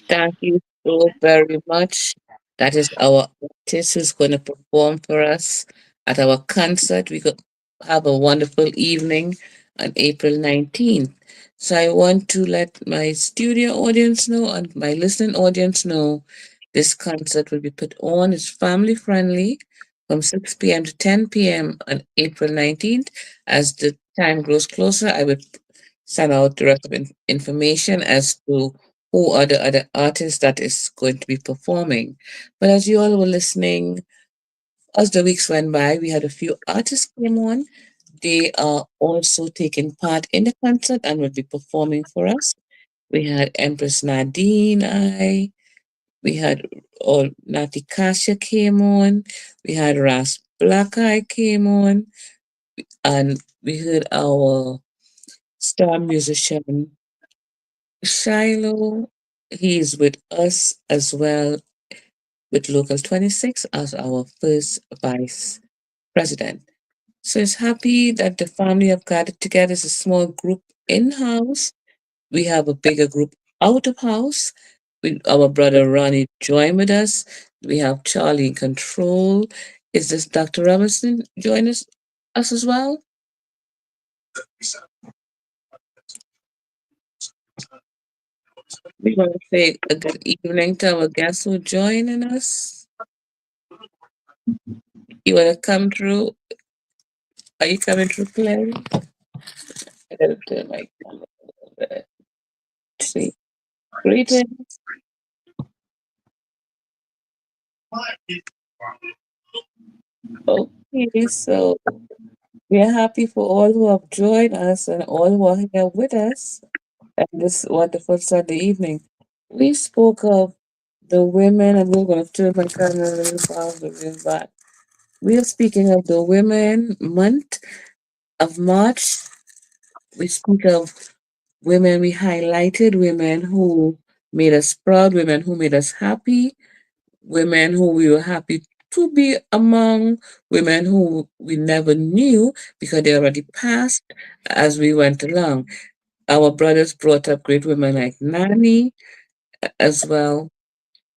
Thank you so very much. That is our artist who's going to perform for us at our concert. We could have a wonderful evening on April 19th. So I want to let my studio audience know and my listening audience know this concert will be put on. It's family friendly from 6 p.m. to 10 p.m. on April 19th. As the time grows closer, I will send out the rest of information as to who are the other artists that is going to be performing. But as you all were listening, as the weeks went by, we had a few artists came on. They are also taking part in the concert and will be performing for us. We had Empress Nadine, we had Nati Kasha came on, we had Ras Black Eye came on, and we heard our star musician Shiloh. He is with us as well with Local 26 as our first vice president. So it's happy that the family have gathered together as a small group in house. We have a bigger group out of house. With our brother Ronnie join with us. We have Charlie in control. Is this Dr. Robinson join us as well? We want to say a good evening to our guests who joining us. You want to come through? Are you coming through, Clary? I gotta turn my camera a little bit. See, greetings. Okay, so we are happy for all who have joined us and all who are here with us at this wonderful Sunday evening. We spoke of the women, and we're going to turn my camera a little far back. We are speaking of the Women Month of March. We speak of women, we highlighted women who made us proud, women who made us happy, women who we were happy to be among, women who we never knew because they already passed as we went along. Our brothers brought up great women like Nani as well.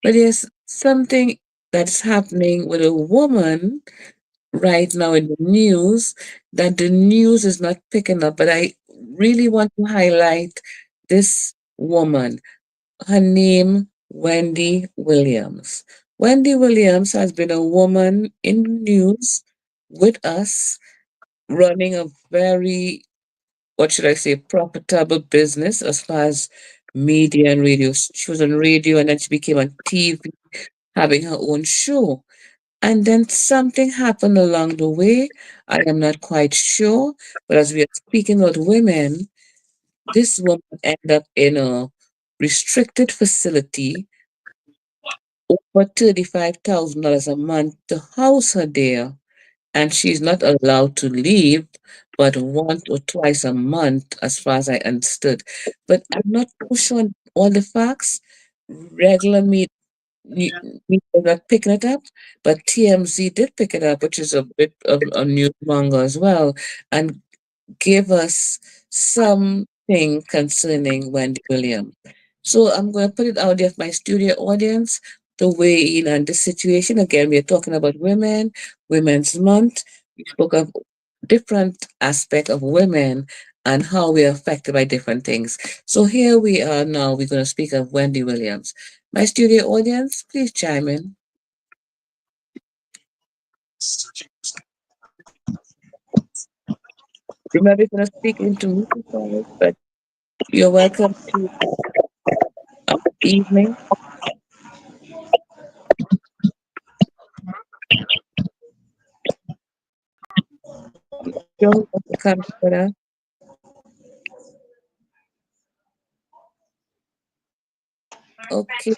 But there's something that's happening with a woman right now in the news that the news is not picking up. But I really want to highlight this woman. Her name, Wendy Williams. Wendy Williams has been a woman in the news with us, running a very, what should I say, profitable business as far as media and radio. She was on radio and then she became on TV, having her own show. And then something happened along the way. I am not quite sure. But as we are speaking about women, this woman ended up in a restricted facility, over $35,000 a month to house her there. And she's not allowed to leave but once or twice a month, as far as I understood. But I'm not too sure on all the facts. Regular me- media is not picking it up, but TMZ did pick it up, which is a bit of a news monger as well, and gave us something concerning Wendy Williams. So I'm going to put it out there for my studio audience to weigh in on this situation. Again, we are talking about women, Women's Month. We spoke of different aspects of women and how we are affected by different things. So here we are now. We're going to speak of Wendy Williams. My studio audience, please chime in. Remember, you're going to speak into microphones, but you're welcome to evening. Joe, welcome to that. Okay.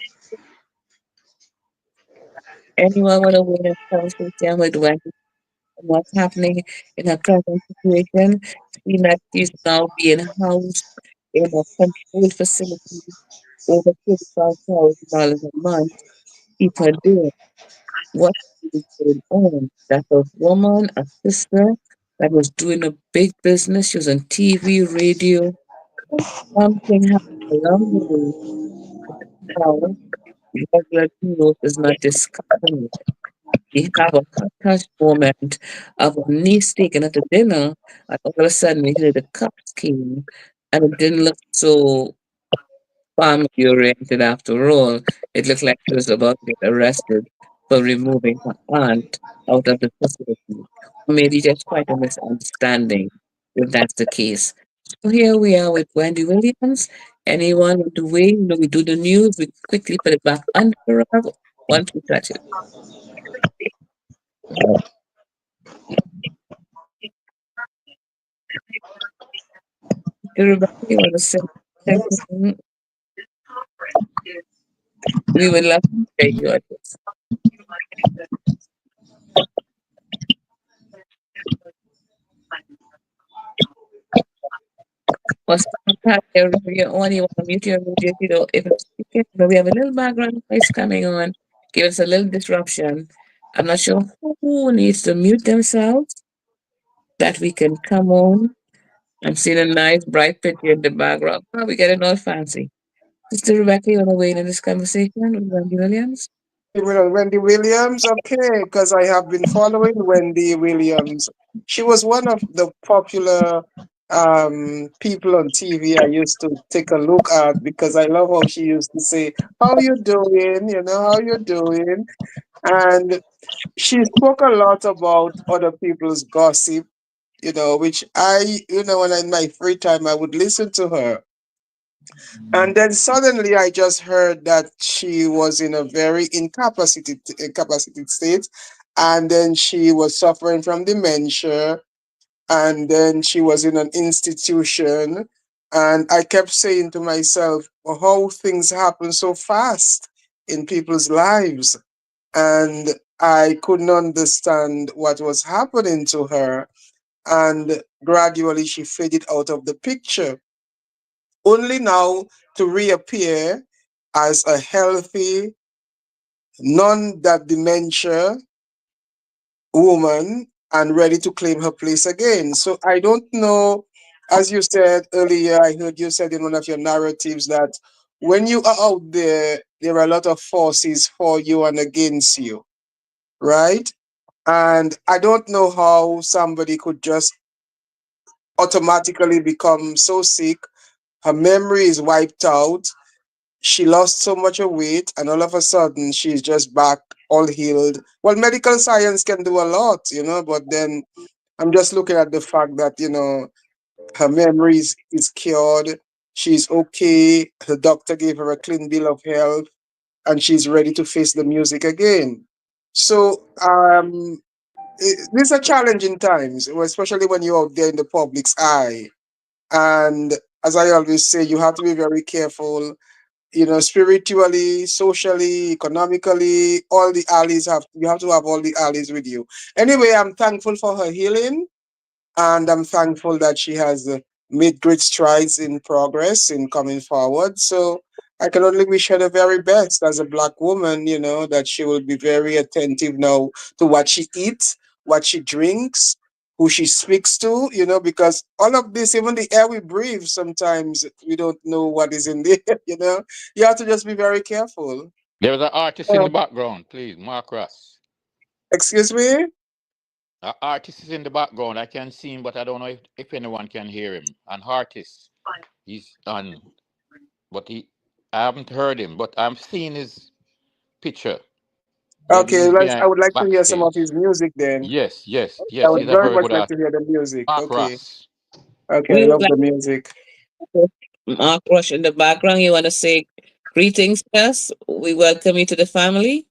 Anyone want to win a conversation with Wendy and what's happening in her present situation? See that she's now being housed in a controlled facility over $35,000 a month. Keep her there. What is going on? That a woman, a sister that was doing a big business. She was on TV, radio. Something happened along the way. Now, regular news is not discussing it. We have a hush moment of a niece taken her to dinner, and all of a sudden we hear the cops came, and it didn't look so family oriented after all. It looked like she was about to get arrested for removing her aunt out of the facility. Maybe just quite a misunderstanding, if that's the case. So here we are with Wendy Williams. Anyone want to weigh? We do the news, we quickly put it back under the rug once we touch it. Rebecca, you want to say something? We would love to hear you on this. Or sometimes you're on, you want to mute your radio if you don't, if it's speaking, but we have a little background noise coming on, give us a little disruption. I'm not sure who needs to mute themselves, that we can come on. I'm seeing a nice bright picture in the background. Oh, we getting all fancy. Sister Rebecca, you want to weigh in on this conversation with Wendy Williams? Wendy Williams, okay, because I have been following Wendy Williams. She was one of the popular people on TV I used to take a look at because I love how she used to say, "How you doing? You know, how you doing?" And she spoke a lot about other people's gossip, which when in my free time, I would listen to her. And then suddenly I just heard that she was in a very incapacitated state. And then she was suffering from dementia. And then she was in an institution. And I kept saying to myself, "Well, how things happen so fast in people's lives." And I couldn't understand what was happening to her. And gradually she faded out of the picture, only now to reappear as a healthy, non that dementia woman and ready to claim her place again. So I don't know, as you said earlier, I heard you said in one of your narratives that when you are out there, there are a lot of forces for you and against you, right? And I don't know how somebody could just automatically become so sick. Her memory is wiped out. She lost so much of weight, and all of a sudden, she's just back, all healed. Well, medical science can do a lot, but then I'm just looking at the fact that, her memory is cured. She's okay. The doctor gave her a clean bill of health, and she's ready to face the music again. So, these are challenging times, especially when you're out there in the public's eye. And as I always say, you have to be very careful, spiritually, socially, economically, all the allies you have to have all the allies with you. Anyway, I'm thankful for her healing, and I'm thankful that she has made great strides in progress in coming forward. So I can only wish her the very best as a black woman, that she will be very attentive now to what she eats, what she drinks, who she speaks to, because all of this, even the air we breathe, sometimes we don't know what is in there, You have to just be very careful. There was an artist in Uh, the background, please, Mark Ross. Excuse me? An artist is in the background. I can see him, but I don't know if anyone can hear him. An artist. He's on, but I haven't heard him, but I'm seeing his picture. Maybe Okay, he's I behind would like to hear some of backstage. his music then. Yes, yes, I yes. would He's a very very much good like to artist. hear the music. Mark Okay. Ross. Okay, I We would love like the music. to Mark Rush in the background. You want to say greetings to us? We welcome you to the family.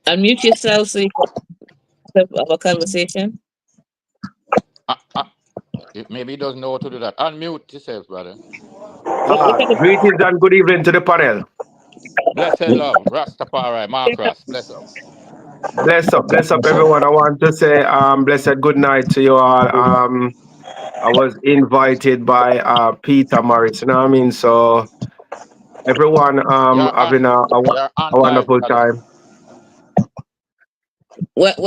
Unmute yourself so you can have our conversation. Uh, uh, maybe he doesn't know how to do that. Unmute yourself, brother. Look at the Greetings and good evening to the panel. Blessed love. Rastafari. Mark Ross. Bless up. Bless up, everyone. I want to say blessed good night to you all. I was invited by Peter Morris. You know what I mean? So everyone You're on. having You're on a time, wonderful brother. time. Yes.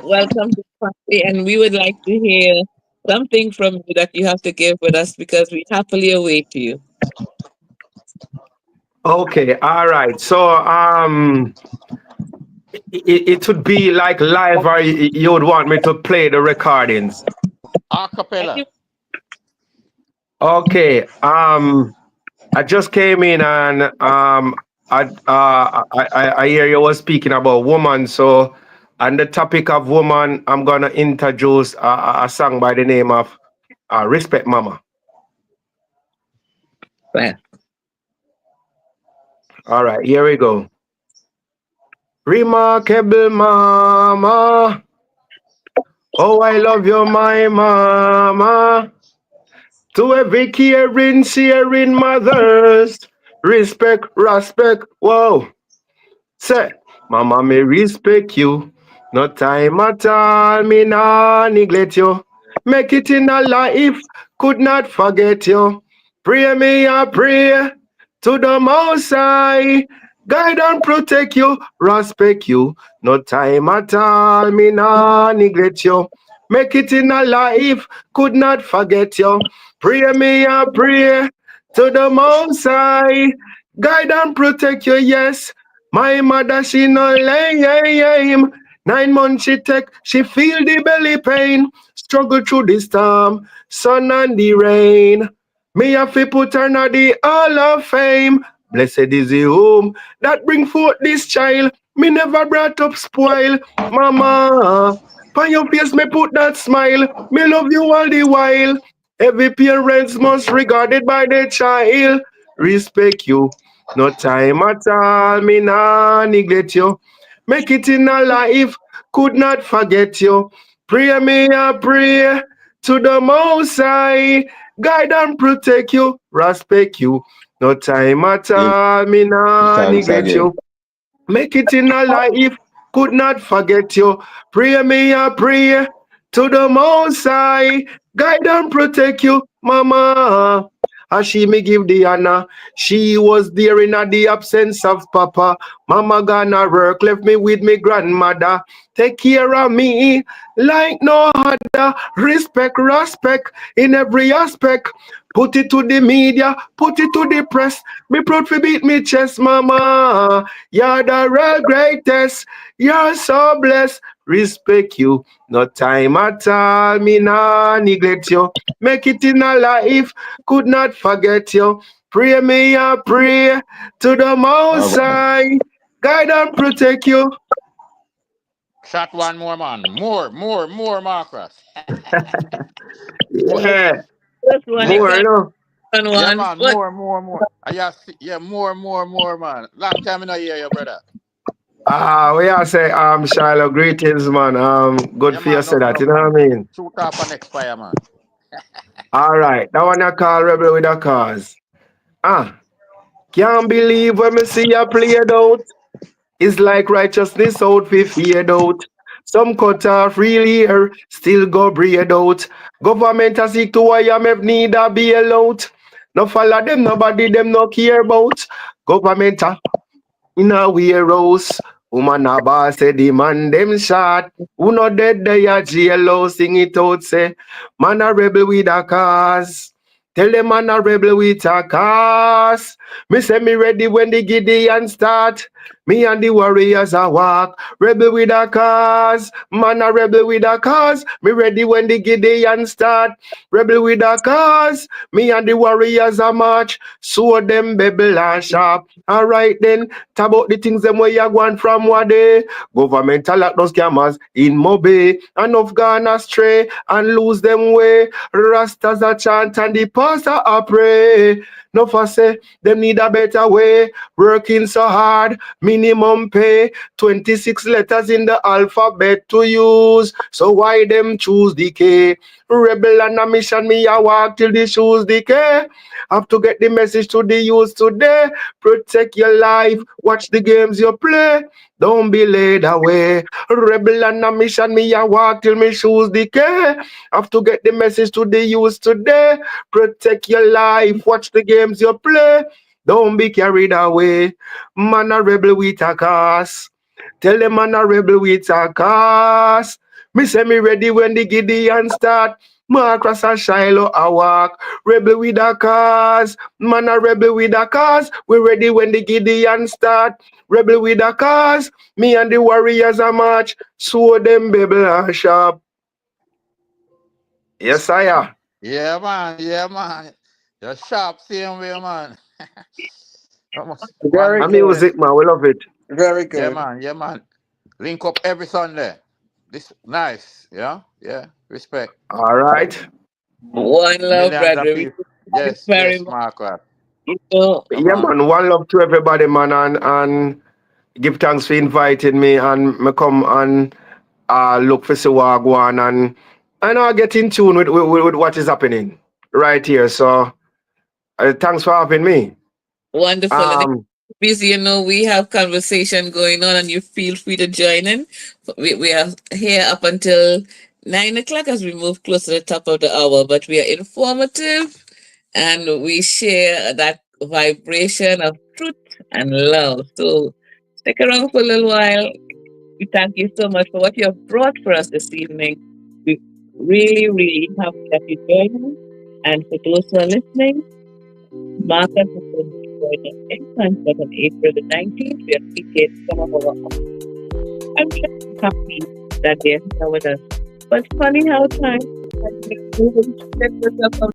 welcome to the family, and we would like to hear something from you that you have to give with us because we happily await you. Okay, all right. So it would be like live, or you would want me to play the recordings. Acapella. Any- Okay. I just came in and I hear you was speaking about woman. So on the topic of woman, I'm gonna introduce a song by the name of "Respect Mama." Well, All right, here we go. Remarkable mama, oh I love you, my mama. To every caring, sharing mothers, respect, whoa. Say, Mama, me respect you. No time at all, me nah neglect you. Make it in a life, could not forget you. Pray me a pray to the Most High. Guide and protect you, respect you. No time at all, me nah neglect you. Make it in a life, could not forget you. Pray me a pray to the Most High. Guide and protect you, yes. My mother, she no lame. 9 months she take, she feel the belly pain. Struggle through the storm, sun and the rain. Me have to put her na the Hall of Fame. Blessed is the home that bring forth this child. Me never brought up spoil. Mama, On your face, me put that smile. Me love you all the while. Every parents must regard it by their child. Respect you. No time at all. Me nah neglect you. Make it in a life. Could not forget you. Pray me a pray to the Most High. Guide and protect you. Respect you. No time at Give all. Me nah thanks neglect again. you. Make it in a life, could not forget you. Pray me a pray to the Most High. Guide and protect you, Mama. As she me give the honor. She was there in the absence of Papa. Mama gonna work, left me with me grandmother. Take care of me like no other. Respect in every aspect. Put it to the media, put it to the press. Me proud to beat me chest, Mama. You're the real greatest. You're so blessed. Respect you. No time at all. Me nah neglect you. Make it in a life. Could not forget you. Pray me a pray to the All Most right. High. Guide and protect you. Shot one more, man. More, Marcus. more. Yeah. Just one you More, got you know. on Yeah, one. man. But More. Yeah, more, man. Long time I not hear you, brother. We are say, Shiloh, greetings, man. Good Yeah, for you man. say that, No, you know what I mean? shoot off an next fire, man. All right. That one I call Rebel with a cause. Ah, can't believe when me see you played out. It's like righteousness out fi fade out. Some cut off real hair, still go braid out. Government a seek to wire me need a bailout. No follow them, nobody them no care about. Government a in a warehouse. Woman a boss say the man them shot. Who not dead they a jail sing it out say. Man a rebel with a cause. Tell them man a rebel with a cause. Me say me ready when the Gideon start. Me and the warriors a walk. Rebel with a cause. Man a rebel with a cause. Me ready when the Gideon start. Rebel with a cause. Me and the warriors a march. So them bebel and sharp. Alright then, talk about the things them where you going from what day. Government a lock those scammers in Mobe. Enough gone astray and lose them way. Rastas a chant and the pastor a pray. No for say them need a better way. Working so hard, minimum pay. 26 letters in the alphabet to use. So why them choose decay? Rebel and a mission me a walk till the shoes decay. Have to get the message to the youth today. Protect your life. Watch the games you play. Don't be laid away. Rebel and a mission, me a walk till me shoes decay. Have to get the message to the youth today. Protect your life. Watch the games you play. Don't be carried away. Man a rebel with a cause. Tell them man a rebel with a cause. Me say me ready when the Gideon start. Marcus and Shiloh a walk. Rebel with a cause. Man a rebel with a cause. We ready when the Gideon start. Rebel with a cause. Me and the warriors a march. So them babble and sharp. Yes, I am. Yeah, man. You're sharp, same way, man. Very A One, good. music man, we love it. Very yeah, good. man. Yeah, man. Link up every Sunday. This nice, yeah. Respect. All right. one love, Millions of brother. We people. thank very Yes, much. Marcus. You know, Come Yeah, on. man. One love to everybody, man, and give thanks for inviting me and me come and look for see what go on and I know I get in tune with what is happening right here. So thanks for having me. wonderful. And if Um, you're busy, you know, we have conversation going on and you feel free to join in. We are here up until 9 o'clock as we move close to the top of the hour, but we are informative and we share that vibration of truth and love. So stick around for a little while. We thank you so much for what you have brought for us this evening. We really happy that you joined us. And for those who are listening, Marcus is going to be joining in concert on April the 19th. We appreciate some of our I'm just happy that they're here with us. But funny how time has been moving swift with us